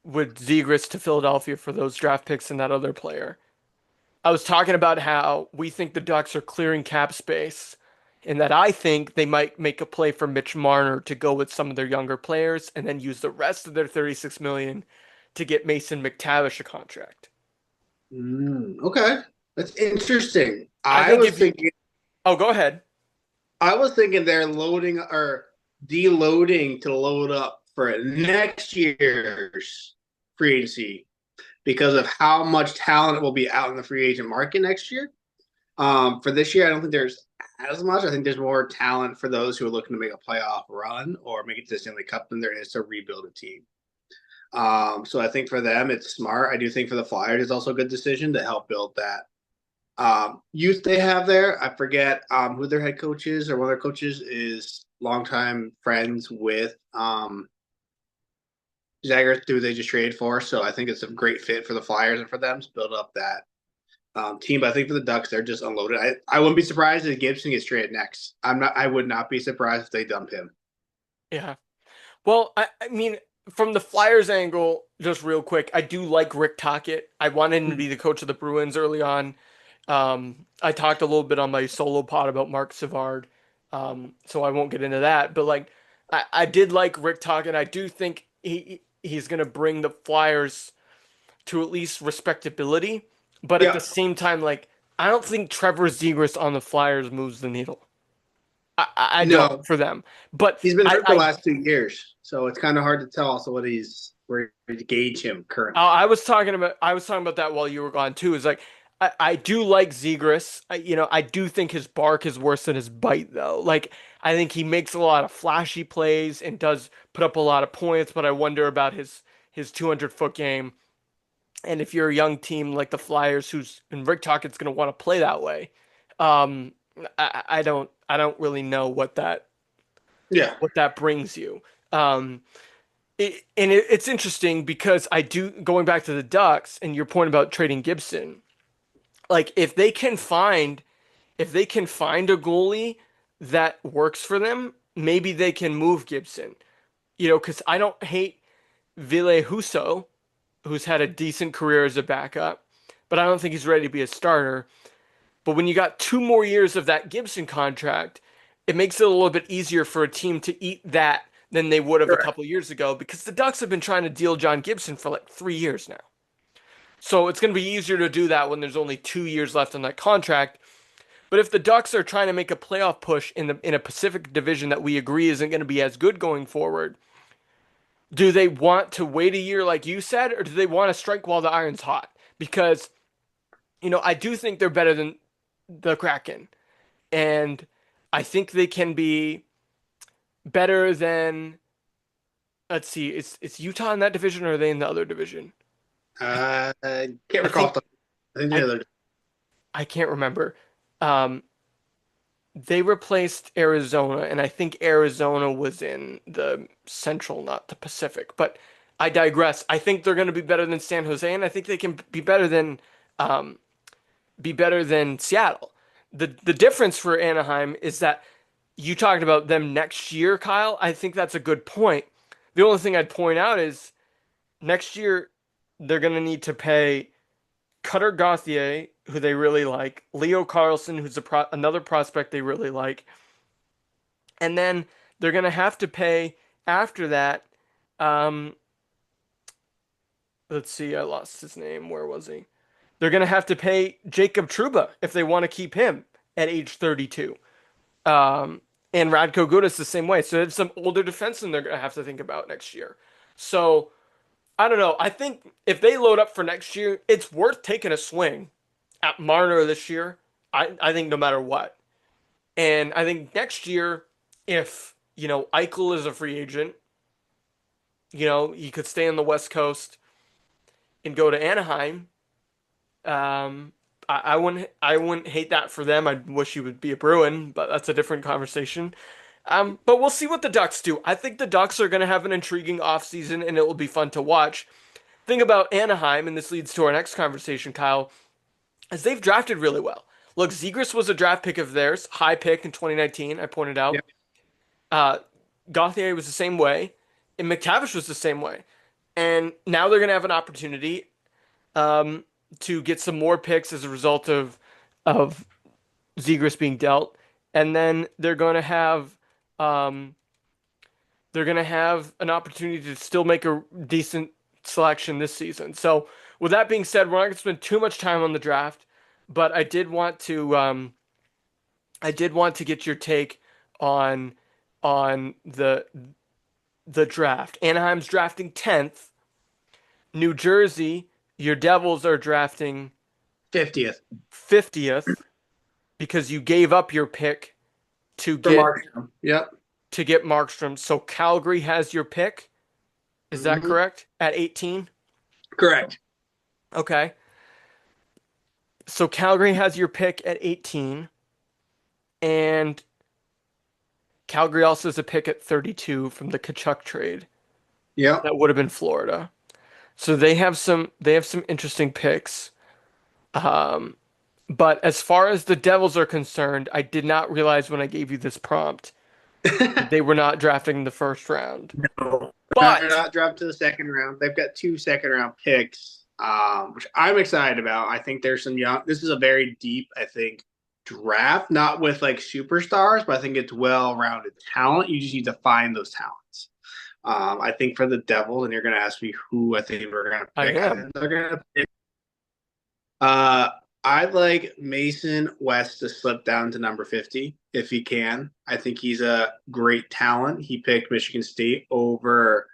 Speaker 1: with Zegras to Philadelphia for those draft picks and that other player. I was talking about how we think the Ducks are clearing cap space and that I think they might make a play for Mitch Marner to go with some of their younger players and then use the rest of their 36 million to get Mason McTavish a contract.
Speaker 2: Okay, that's interesting.
Speaker 1: I think if you Oh, go ahead.
Speaker 2: I was thinking they're loading or deloading to load up for next year's free agency because of how much talent will be out in the free agent market next year. For this year, I don't think there's as much. I think there's more talent for those who are looking to make a playoff run or make it to the Stanley Cup than there is to rebuild a team. So I think for them, it's smart. I do think for the Flyers, it's also a good decision to help build that youth they have there. I forget who their head coach is, or one of their coaches is longtime friends with Jagger, who they just traded for. So I think it's a great fit for the Flyers and for them to build up that team. But I think for the Ducks, they're just unloaded. I wouldn't be surprised if Gibson gets traded next. I would not be surprised if they dump him.
Speaker 1: Yeah. Well, I mean, from the Flyers angle, just real quick, I do like Rick Tocchet. I wanted him to be the coach of the Bruins early on. I talked a little bit on my solo pod about Mark Savard, so I won't get into that. But like, I did like Rick Tocchet. I do think he's gonna bring the Flyers to at least respectability. But at the
Speaker 2: Yeah,
Speaker 1: same time, like, I don't think Trevor Zegras on the Flyers moves the needle. I don't
Speaker 2: no,
Speaker 1: for them. But
Speaker 2: he's been
Speaker 1: I,
Speaker 2: hurt the
Speaker 1: I
Speaker 2: last 2 years, so it's kind of hard to tell also where to gauge him currently.
Speaker 1: I was talking about that while you were gone too. Is like I do like Zegras. I do think his bark is worse than his bite though. Like I think he makes a lot of flashy plays and does put up a lot of points, but I wonder about his 200-foot game. And if you're a young team like the Flyers, and Rick Tocchet's going to want to play that way, um, I don't really know
Speaker 2: Yeah,
Speaker 1: what that brings you. Um, it's interesting because I do going back to the Ducks and your point about trading Gibson. Like if they can find a goalie that works for them, maybe they can move Gibson. Because I don't hate Ville Husso, who's had a decent career as a backup, but I don't think he's ready to be a starter. But when you got 2 more years of that Gibson contract, it makes it a little bit easier for a team to eat that than they would have a
Speaker 2: Correct.
Speaker 1: couple years ago because the Ducks have been trying to deal John Gibson for like 3 years now. So it's going to be easier to do that when there's only 2 years left on that contract. But if the Ducks are trying to make a playoff push in a Pacific division that we agree isn't going to be as good going forward, do they want to wait a year like you said, or do they want to strike while the iron's hot? Because, I do think they're better than the Kraken. And I think they can be better than, let's see, it's Utah in that division or are they in the other division? I,
Speaker 2: Can't
Speaker 1: I
Speaker 2: recall.
Speaker 1: think
Speaker 2: I think the
Speaker 1: I
Speaker 2: other.
Speaker 1: I can't remember. Um, they replaced Arizona, and I think Arizona was in the Central, not the Pacific. But I digress. I think they're going to be better than San Jose, and I think they can um, be better than Seattle. The difference for Anaheim is that you talked about them next year, Kyle. I think that's a good point. The only thing I'd point out is next year they're going to need to pay Cutter Gauthier, who they really like, Leo Carlson, who's another prospect they really like, and then they're gonna have to pay after that. Um, let's see, I lost his name. Where was he? They're gonna have to pay Jacob Trouba if they want to keep him at age 32. Um, and Radko Gudas the same way. So there's some older defensemen they're gonna have to think about next year. So I don't know. I think if they load up for next year, it's worth taking a swing at Marner this year. I think no matter what. And I think next year, if, Eichel is a free agent, he could stay on the West Coast and go to Anaheim. Um, I wouldn't hate that for them. I wish he would be a Bruin, but that's a different conversation. But we'll see what the Ducks do. I think the Ducks are going to have an intriguing offseason and it will be fun to watch. Thing about Anaheim, and this leads to our next conversation, Kyle, is they've drafted really well. Look, Zegras was a draft pick of theirs, high pick in 2019, I pointed
Speaker 2: Yeah.
Speaker 1: out. Uh, Gauthier was the same way, and McTavish was the same way. And now they're going to have an opportunity um, to get some more picks as a result of Zegras being dealt, and then um, they're going to have an opportunity to still make a decent selection this season. So, with that being said, we're not going to spend too much time on the draft, but I did want to get your take on the draft. Anaheim's drafting 10th. New Jersey, your Devils are drafting
Speaker 2: 50th
Speaker 1: 50th because you gave up your pick to
Speaker 2: for
Speaker 1: get
Speaker 2: Markstrom. Yep.
Speaker 1: Markstrom. So Calgary has your pick. Is that
Speaker 2: Hmm.
Speaker 1: correct? At 18?
Speaker 2: Correct.
Speaker 1: Okay. So Calgary has your pick at 18 and Calgary also has a pick at 32 from the Kachuk trade.
Speaker 2: Yep.
Speaker 1: That would have been Florida. So they have some interesting picks. Um, but as far as the Devils are concerned, I did not realize when I gave you this prompt that they were not drafting in the first round.
Speaker 2: No, they're
Speaker 1: But
Speaker 2: not dropped to the second round. They've got two second round picks, which I'm excited about. I think there's some young. This is a very deep, I think, draft. Not with like superstars, but I think it's well-rounded talent. You just need to find those talents. I think for the Devils, and you're going to ask me who I think we're going to
Speaker 1: I
Speaker 2: pick. I
Speaker 1: am.
Speaker 2: think they're going to pick. Uh, I'd like Mason West to slip down to number 50 if he can. I think he's a great talent. He picked Michigan State over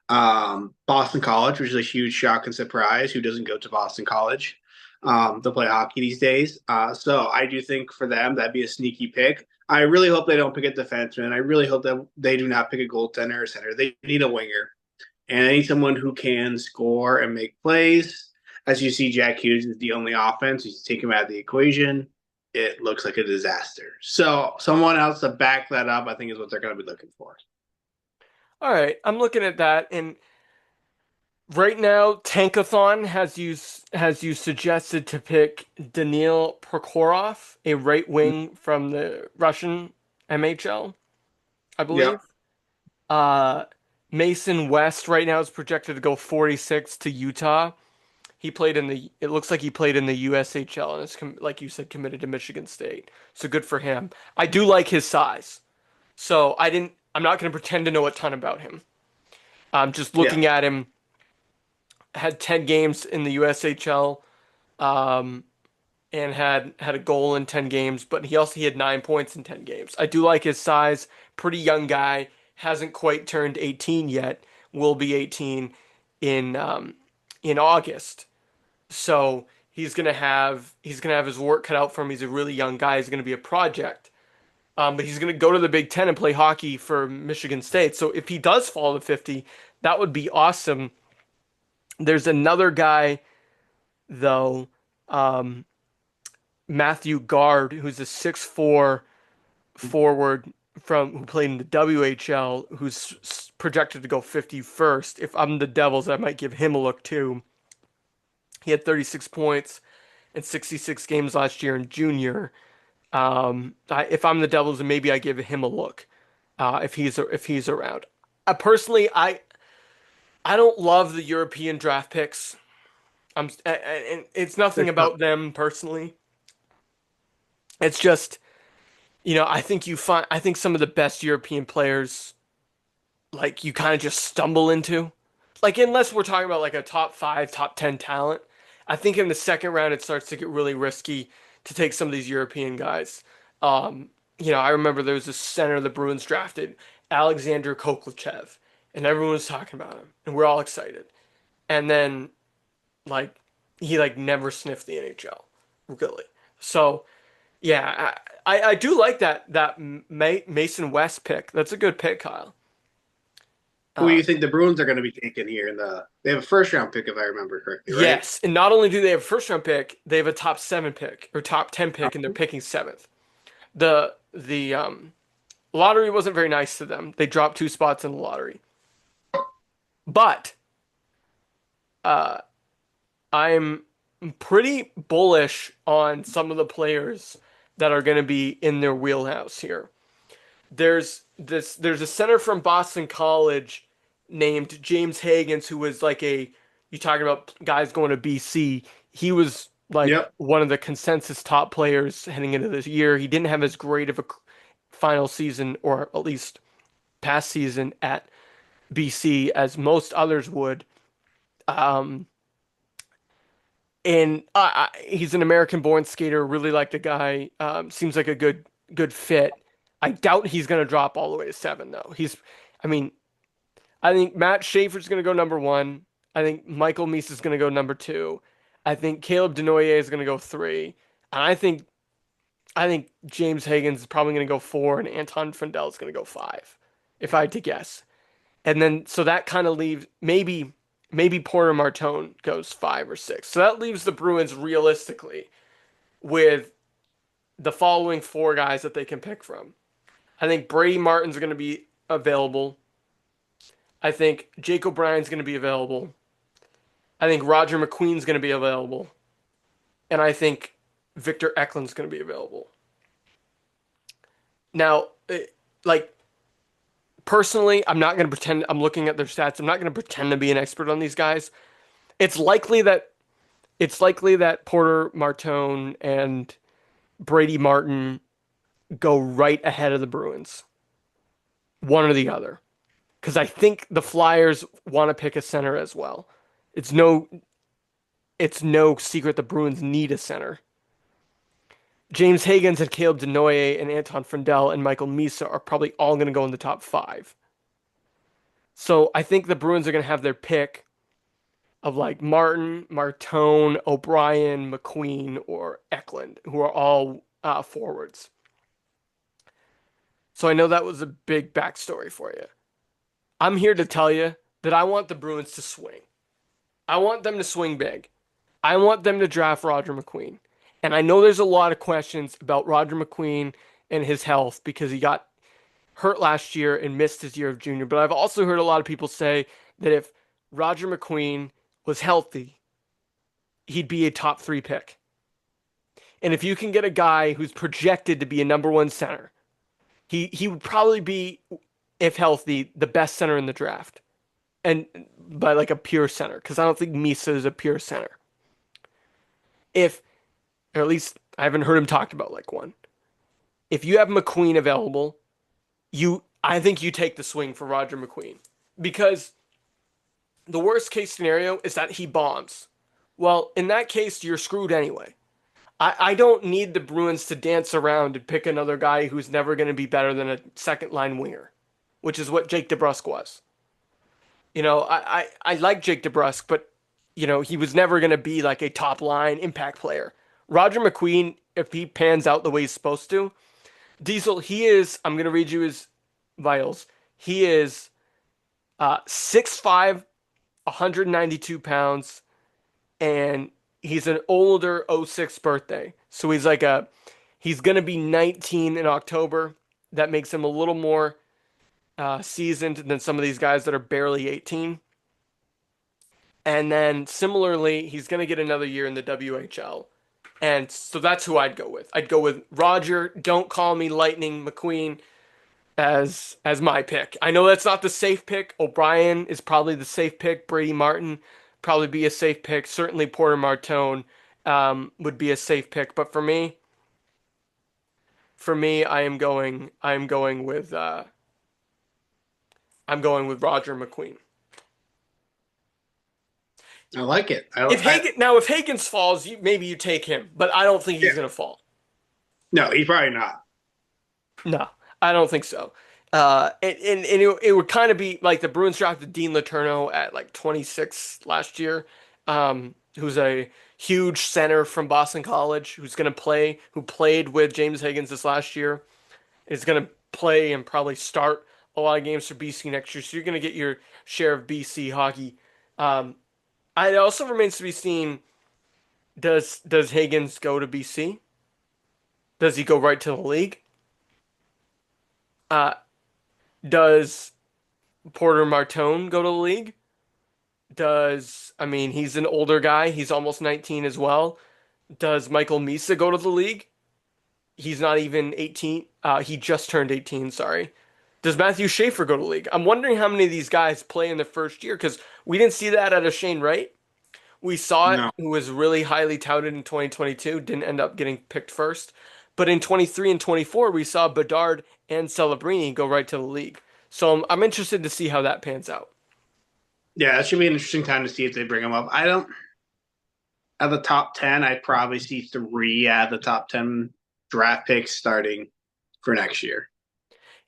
Speaker 2: Boston College, which is a huge shock and surprise. Who doesn't go to Boston College to play hockey these days? So I do think for them that'd be a sneaky pick. I really hope they don't pick a defenseman. I really hope that they do not pick a goaltender or center. They need a winger, and I need someone who can score and make plays. As you see, Jack Hughes is the only offense. You take him out of the equation, it looks like a disaster. So someone else to back that up, I think, is what they're going to be looking for.
Speaker 1: All right. I'm looking at that, and right now, Tankathon has you suggested to pick Daniil Prokhorov, a right wing from the Russian MHL, I believe.
Speaker 2: Yep.
Speaker 1: Uh, Mason West right now is projected to go 46 to Utah. It looks like he played in the USHL and is like you said, committed to Michigan State. So good for him. I do like his size. So I'm not going to pretend to know a ton about him. I'm just
Speaker 2: Yeah.
Speaker 1: looking at him. Had 10 games in the USHL, um, and had a goal in 10 games, but he had 9 points in 10 games. I do like his size. Pretty young guy. Hasn't quite turned 18 yet. Will be 18 in August. So he's gonna have his work cut out for him. He's a really young guy. He's gonna be a project. But he's gonna go to the Big Ten and play hockey for Michigan State. So if he does fall to 50, that would be awesome. There's another guy though, um, Matthew Guard, who's a 6'4" forward from who played in the WHL, who's projected to go 51st. If I'm the Devils, I might give him a look too. He had 36 points in 66 games last year in junior. If I'm the Devils, maybe I give him a look if he's around. Personally, I don't love the European draft picks. And it's nothing about them personally. It's just, I think some of the best European players, like you kind of just stumble into, like unless we're talking about like a top five, top 10 talent. I think in the second round it starts to get really risky to take some of these European guys. Um, I remember there was a center the Bruins drafted, Alexander Koklachev, and everyone was talking about him, and we're all excited. And then like he like never sniffed the NHL, really. So yeah, I do like that Mason West pick. That's a good pick, Kyle.
Speaker 2: Who do
Speaker 1: Uh,
Speaker 2: you think the Bruins are going to be taking here? They have a first round pick, if I remember correctly, right?
Speaker 1: yes, and not only do they have a first round pick, they have a top seven pick or top 10 pick, and they're picking seventh. The lottery wasn't very nice to them. They dropped 2 spots in the lottery, but uh, I'm pretty bullish on some of the players that are going to be in their wheelhouse here. There's a center from Boston College named James Higgins who was like you talking about guys going to BC. He was like
Speaker 2: Yep.
Speaker 1: one of the consensus top players heading into this year. He didn't have as great of a final season or at least past season at BC as most others would. Um, and he's an American-born skater. Really like the guy. Seems like a good fit. I doubt he's gonna drop all the way to seven though. I mean, I think Matt Schaefer's gonna go number one. I think Michael Meese is gonna go number two. I think Caleb Denoyer is gonna go three, and I think James Higgins is probably gonna go four, and Anton Frindell is gonna go five, if I had to guess. And then so that kind of leaves maybe Porter Martone goes five or six. So that leaves the Bruins realistically with the following four guys that they can pick from. I think Brady Martin's going to be available. I think Jake O'Brien's going to be available. I think Roger McQueen's going to be available. And I think Victor Eklund's going to be available. Now, like personally, I'm not going to pretend I'm looking at their stats. I'm not going to pretend to be an expert on these guys. It's likely that Porter Martone and Brady Martin go right ahead of the Bruins, one or the other, because I think the Flyers want to pick a center as well. It's no it's no secret the Bruins need a center. James Higgins and Caleb Denoyer and Anton Frindell and Michael Misa are probably all going to go in the top five. So I think the Bruins are going to have their pick of like Martin, Martone, O'Brien, McQueen, or Eklund, who are all forwards. So I know that was a big backstory for you. I'm here to tell you that I want the Bruins to swing. I want them to swing big. I want them to draft Roger McQueen. And I know there's a lot of questions about Roger McQueen and his health because he got hurt last year and missed his year of junior. But I've also heard a lot of people say that if Roger McQueen was healthy, he'd be a top three pick. And if you can get a guy who's projected to be a number one center, he would probably be, if healthy, the best center in the draft. And by like a pure center, because I don't think Misa is a pure center. If, or at least I haven't heard him talked about like one. If you have McQueen available, I think you take the swing for Roger McQueen because the worst case scenario is that he bombs. Well, in that case, you're screwed anyway. I don't need the Bruins to dance around and pick another guy who's never going to be better than a second line winger, which is what Jake DeBrusk was. I like Jake DeBrusk, but he was never going to be like a top line impact player. Roger McQueen, if he pans out the way he's supposed to, Diezel, he is. I'm going to read you his vitals. He is 6'5", 192 pounds, and he's an older '06 birthday. So he's going to be 19 in October. That makes him a little more seasoned than some of these guys that are barely 18. And then similarly, he's going to get another year in the WHL. And so that's who I'd go with. I'd go with Roger. Don't call me Lightning McQueen as my pick. I know that's not the safe pick. O'Brien is probably the safe pick. Brady Martin probably be a safe pick. Certainly Porter Martone would be a safe pick. But for me, I'm going with Roger McQueen.
Speaker 2: I like it.
Speaker 1: If Higgins falls, maybe you take him, but I don't think
Speaker 2: Yeah.
Speaker 1: he's gonna fall.
Speaker 2: No, he's probably not.
Speaker 1: No, I don't think so. And it would kind of be like the Bruins drafted Dean Letourneau at like 26 last year, who's a huge center from Boston College, who played with James Higgins this last year, is gonna play and probably start a lot of games for BC next year. So you're gonna get your share of BC hockey. Um, it also remains to be seen. Does Higgins go to BC? Does he go right to the league? Uh, does Porter Martone go to the league? I mean, he's an older guy. He's almost 19 as well. Does Michael Misa go to the league? He's not even 18. He just turned 18, sorry. Does Matthew Schaefer go to the league? I'm wondering how many of these guys play in their first year because we didn't see that out of Shane Wright. We saw it,
Speaker 2: No.
Speaker 1: who was really highly touted in 2022, didn't end up getting picked first. But in 23 and 24, we saw Bedard and Celebrini go right to the league. So I'm interested to see how that pans out.
Speaker 2: Yeah, that should be an interesting time to see if they bring him up. I don't. At the top 10, I'd probably see three out of the top 10 draft picks starting for next year.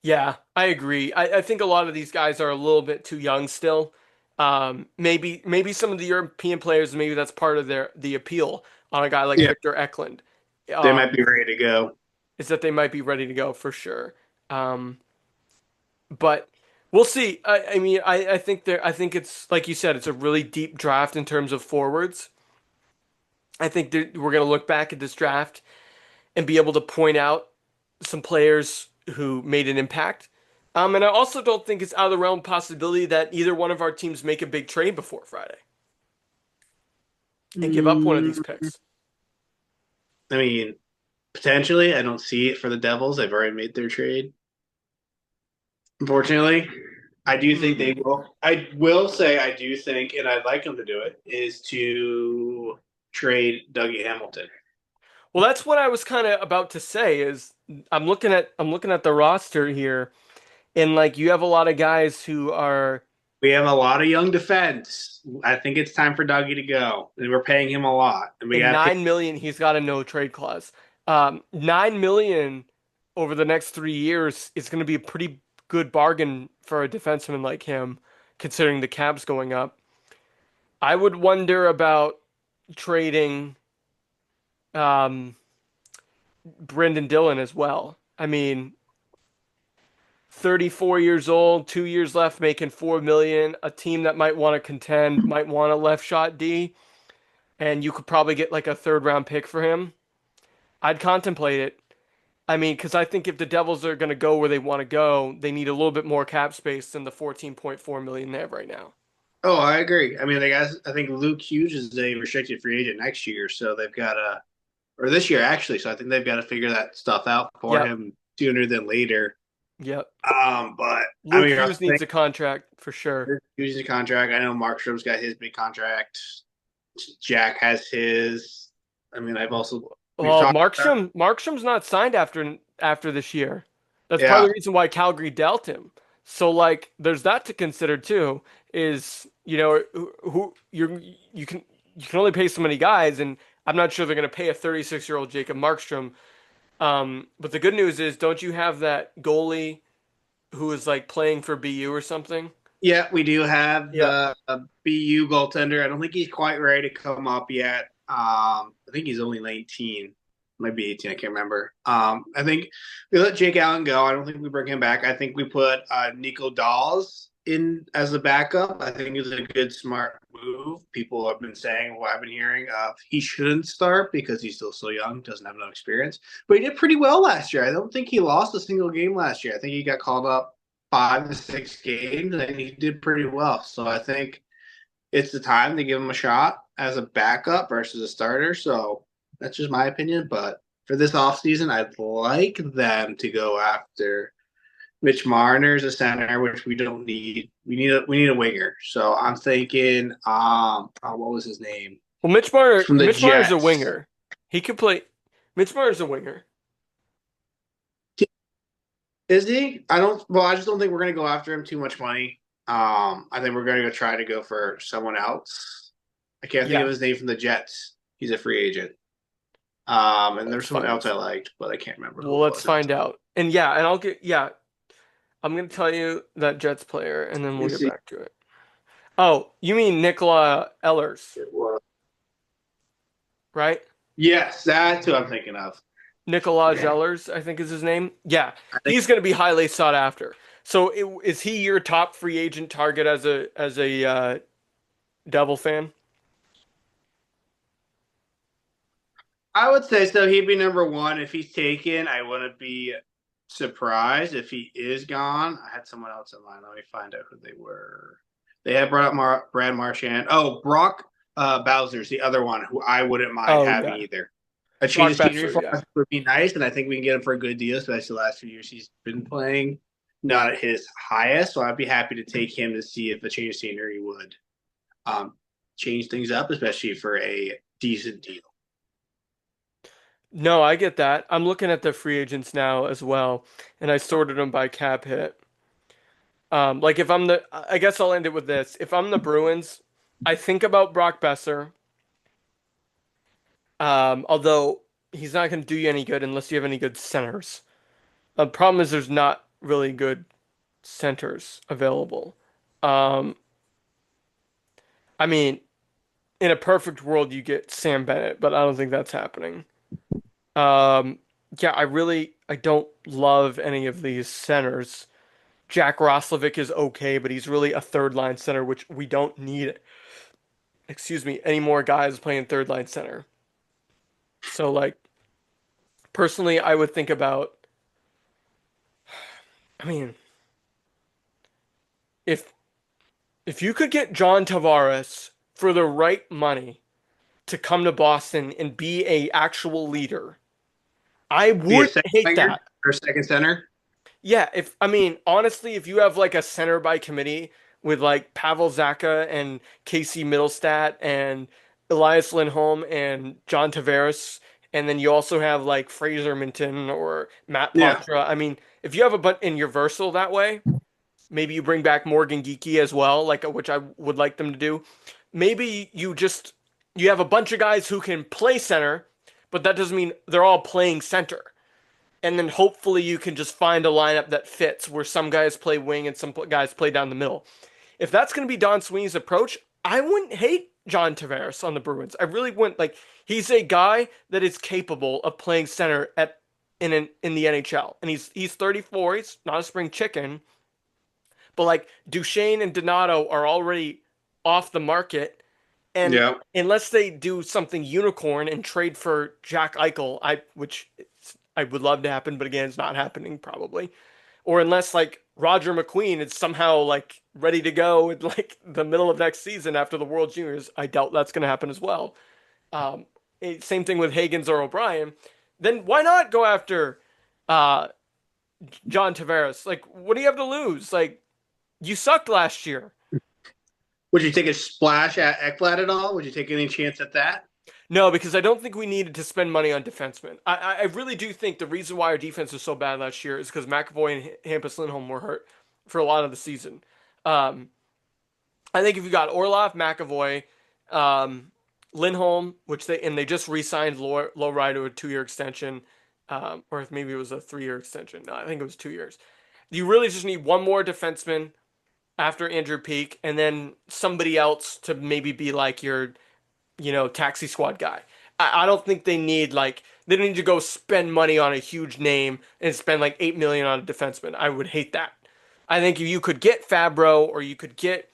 Speaker 1: Yeah, I agree. I think a lot of these guys are a little bit too young still. Maybe some of the European players, maybe that's part of the appeal on a guy like
Speaker 2: Yeah,
Speaker 1: Victor Eklund.
Speaker 2: they might
Speaker 1: Um,
Speaker 2: be ready to go.
Speaker 1: is that they might be ready to go for sure. Um, but we'll see. I mean, I think it's like you said, it's a really deep draft in terms of forwards. I think that we're gonna look back at this draft and be able to point out some players who made an impact. And I also don't think it's out of the realm of possibility that either one of our teams make a big trade before Friday and give up one of these
Speaker 2: Mm,
Speaker 1: picks.
Speaker 2: I mean, potentially, I don't see it for the Devils. They've already made their trade. Unfortunately, I do think
Speaker 1: Hmm.
Speaker 2: they will. I will say I do think, and I'd like them to do it, is to trade Dougie Hamilton.
Speaker 1: Well, that's what I was kind of about to say. Is I'm looking at the roster here, and like you have a lot of guys who are
Speaker 2: We have a lot of young defense. I think it's time for Dougie to go, and we're paying him a lot. And we
Speaker 1: in
Speaker 2: got
Speaker 1: 9 million. He's got a no trade clause. 9 million over the next 3 years is going to be a pretty good bargain for a defenseman like him, considering the cap's going up. I would wonder about trading um, Brendan Dillon as well. I mean, 34 years old, 2 years left, making 4 million. A team that might want to contend might want a left shot D, and you could probably get like a third round pick for him. I'd contemplate it. I mean, because I think if the Devils are going to go where they want to go, they need a little bit more cap space than the 14.4 million they have right now.
Speaker 2: Oh, I agree. I mean, they got. I think Luke Hughes is a restricted free agent next year, so they've got to, or this year actually. So I think they've got to figure that stuff out for
Speaker 1: Yep,
Speaker 2: him sooner than later.
Speaker 1: yep.
Speaker 2: But I
Speaker 1: Luke
Speaker 2: mean, I
Speaker 1: Hughes needs
Speaker 2: think
Speaker 1: a contract for sure.
Speaker 2: Hughes' contract. I know Markstrom's got his big contract. Jack has his. I mean, we've
Speaker 1: Well,
Speaker 2: talked about
Speaker 1: Markstrom's not signed after this year. That's part of
Speaker 2: yeah.
Speaker 1: the reason why Calgary dealt him. So like there's that to consider too, is who you can only pay so many guys, and I'm not sure they're gonna pay a 36-year-old Jacob Markstrom. But the good news is, don't you have that goalie who is like playing for BU or something?
Speaker 2: Yeah, we do have
Speaker 1: Yeah.
Speaker 2: the BU goaltender. I don't think he's quite ready to come up yet. I think he's only 19, might be 18. I can't remember. I think we let Jake Allen go. I don't think we bring him back. I think we put Nico Dawes in as a backup. I think it's a good, smart move. People have been saying what I've been hearing. He shouldn't start because he's still so young, doesn't have enough experience. But he did pretty well last year. I don't think he lost a single game last year. I think he got called up 5 to 6 games, and he did pretty well. So I think it's the time to give him a shot as a backup versus a starter. So that's just my opinion. But for this offseason, I'd like them to go after Mitch Marner as a center, which we don't need. We need a winger. So I'm thinking, what was his name?
Speaker 1: Well,
Speaker 2: He's from the
Speaker 1: Mitch Marner's a
Speaker 2: Jets.
Speaker 1: winger. He could play. Mitch Marner's a winger.
Speaker 2: Is he? I don't. Well, I just don't think we're going to go after him too much money. I think we're going to go try to go for someone else. I can't think of
Speaker 1: Yeah,
Speaker 2: his name from the Jets. He's a free agent. And there's
Speaker 1: let's
Speaker 2: someone
Speaker 1: find.
Speaker 2: else I liked, but I can't remember who
Speaker 1: Well,
Speaker 2: it
Speaker 1: let's
Speaker 2: was at the
Speaker 1: find
Speaker 2: time.
Speaker 1: out. And I'm gonna tell you that Jets player, and then
Speaker 2: Let me
Speaker 1: we'll get
Speaker 2: see.
Speaker 1: back to it. Oh, you mean Nikola Ehlers,
Speaker 2: It was.
Speaker 1: right?
Speaker 2: Yes, that's who I'm thinking of.
Speaker 1: Nikola
Speaker 2: Yeah,
Speaker 1: Ehlers, I think is his name. Yeah,
Speaker 2: I think
Speaker 1: he's gonna be highly sought after. So is he your top free agent target as a Devil fan?
Speaker 2: I would say so. He'd be number one if he's taken. I wouldn't be surprised if he is gone. I had someone else in mind. Let me find out who they were. They had brought up Brad Marchand. Oh, Brock Bowser's the other one who I wouldn't mind
Speaker 1: Oh
Speaker 2: having
Speaker 1: yeah,
Speaker 2: either. A change
Speaker 1: Brock
Speaker 2: of scenery
Speaker 1: Besser.
Speaker 2: for
Speaker 1: Yeah.
Speaker 2: us would be nice, and I think we can get him for a good deal, especially the last few years he's been playing not at his highest. So I'd be happy to take him to see if a change of scenery would um, change things up, especially for a decent deal.
Speaker 1: No, I get that. I'm looking at the free agents now as well, and I sorted them by cap hit. Like if I guess I'll end it with this. If I'm the Bruins, I think about Brock Besser. Although he's not going to do you any good unless you have any good centers. The problem is there's not really good centers available. Um, I mean, in a perfect world, you get Sam Bennett, but I don't think that's happening. Um, yeah, I don't love any of these centers. Jack Roslovic is okay, but he's really a third line center, which we don't need, excuse me, any more guys playing third line center. So like personally, I would think about, I mean, if if you could get John Tavares for the right money to come to Boston and be a actual leader, I
Speaker 2: Be a
Speaker 1: wouldn't
Speaker 2: second
Speaker 1: hate
Speaker 2: winger
Speaker 1: that.
Speaker 2: or second center.
Speaker 1: Yeah, if I mean honestly, if you have like a center by committee with like Pavel Zacha and Casey Middlestat and Elias Lindholm and John Tavares, and then you also have like Fraser Minton or Matt
Speaker 2: Yeah,
Speaker 1: Poitras. I mean, if you have a but and you're versatile that way, maybe you bring back Morgan Geekie as well, like which I would like them to do. Maybe you have a bunch of guys who can play center, but that doesn't mean they're all playing center. And then hopefully you can just find a lineup that fits where some guys play wing and some guys play down the middle. If that's going to be Don Sweeney's approach, I wouldn't hate John Tavares on the Bruins. I really wouldn't. Like he's a guy that is capable of playing center in the NHL, and he's 34. He's not a spring chicken, but like Duchesne and Donato are already off the market, and
Speaker 2: yeah,
Speaker 1: unless they do something unicorn and trade for Jack Eichel, which I would love to happen, but again, it's not happening probably. Or unless like Roger McQueen is somehow like ready to go in like the middle of next season after the World Juniors, I doubt that's going to happen as well. Um, Same thing with Higgins or O'Brien. Then why not go after uh, John Tavares? Like, what do you have to lose? Like, you sucked last year.
Speaker 2: would you take a splash at Ekblad at all? Would you take any chance at that?
Speaker 1: No, because I don't think we needed to spend money on defensemen. I really do think the reason why our defense was so bad last year is because McAvoy and Hampus Lindholm were hurt for a lot of the season. Um, I think if you got Orlov, McAvoy, um, Lindholm, which they just re-signed Lowry to a 2-year extension, or if maybe it was a 3-year extension. No, I think it was 2 years. You really just need one more defenseman after Andrew Peak, and then somebody else to maybe be like your taxi squad guy. I don't think they don't need to go spend money on a huge name and spend like 8 million on a defenseman. I would hate that. I think if you could get Fabro or you could get,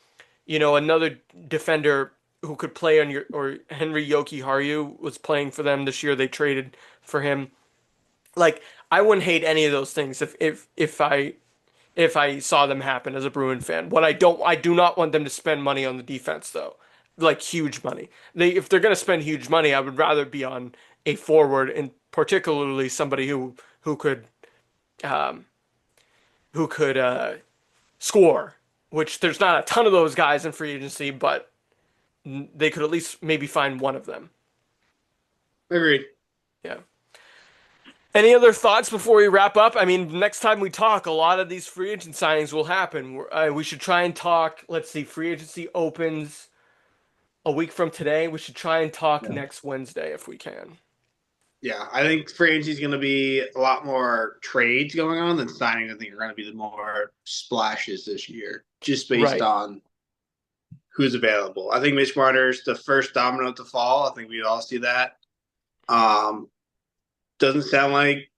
Speaker 1: another defender who could play on your or Henry Yoki Haru was playing for them this year. They traded for him. Like I wouldn't hate any of those things if I saw them happen as a Bruin fan. I do not want them to spend money on the defense though, like huge money. If they're going to spend huge money, I would rather be on a forward and particularly somebody who could um, who could score. Which there's not a ton of those guys in free agency, but they could at least maybe find one of them.
Speaker 2: Agreed.
Speaker 1: Yeah. Any other thoughts before we wrap up? I mean, next time we talk, a lot of these free agent signings will happen. We should try and talk. Let's see, free agency opens a week from today. We should try and talk
Speaker 2: Yeah.
Speaker 1: next Wednesday if we can.
Speaker 2: Yeah, I think free agency is going to be a lot more trades going on than signing. I think are going to be the more splashes this year, just based
Speaker 1: Right.
Speaker 2: on who's available. I think Mitch Marner's the first domino to fall. I think we all see that. Um, doesn't sound like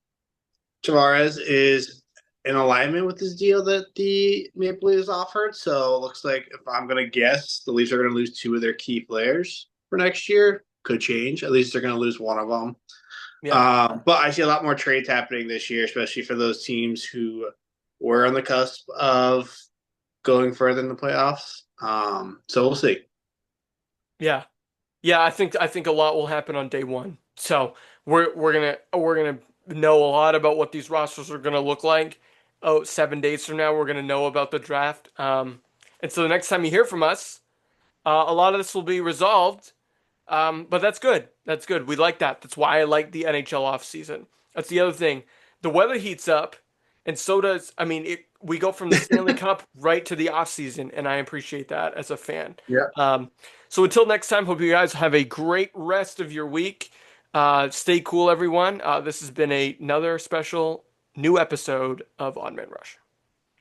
Speaker 2: Tavares is in alignment with this deal that the Maple Leafs offered. So it looks like, if I'm going to guess, the Leafs are going to lose two of their key players for next year. Could change. At least they're going to lose one of them.
Speaker 1: Yeah.
Speaker 2: But I see a lot more trades happening this year, especially for those teams who were on the cusp of going further in the playoffs. So we'll see.
Speaker 1: Yeah. Yeah, I think a lot will happen on day one. So we're gonna know a lot about what these rosters are gonna look like. Oh, 7 days from now, we're gonna know about the draft. And so the next time you hear from us, a lot of this will be resolved. But that's good. That's good. We like that. That's why I like the NHL offseason. That's the other thing. The weather heats up, and so does, I mean, we go from the Stanley Cup right to the offseason, and I appreciate that as a fan.
Speaker 2: Yeah.
Speaker 1: So until next time, hope you guys have a great rest of your week. Stay cool, everyone. This has been another special new episode of On Man Rush.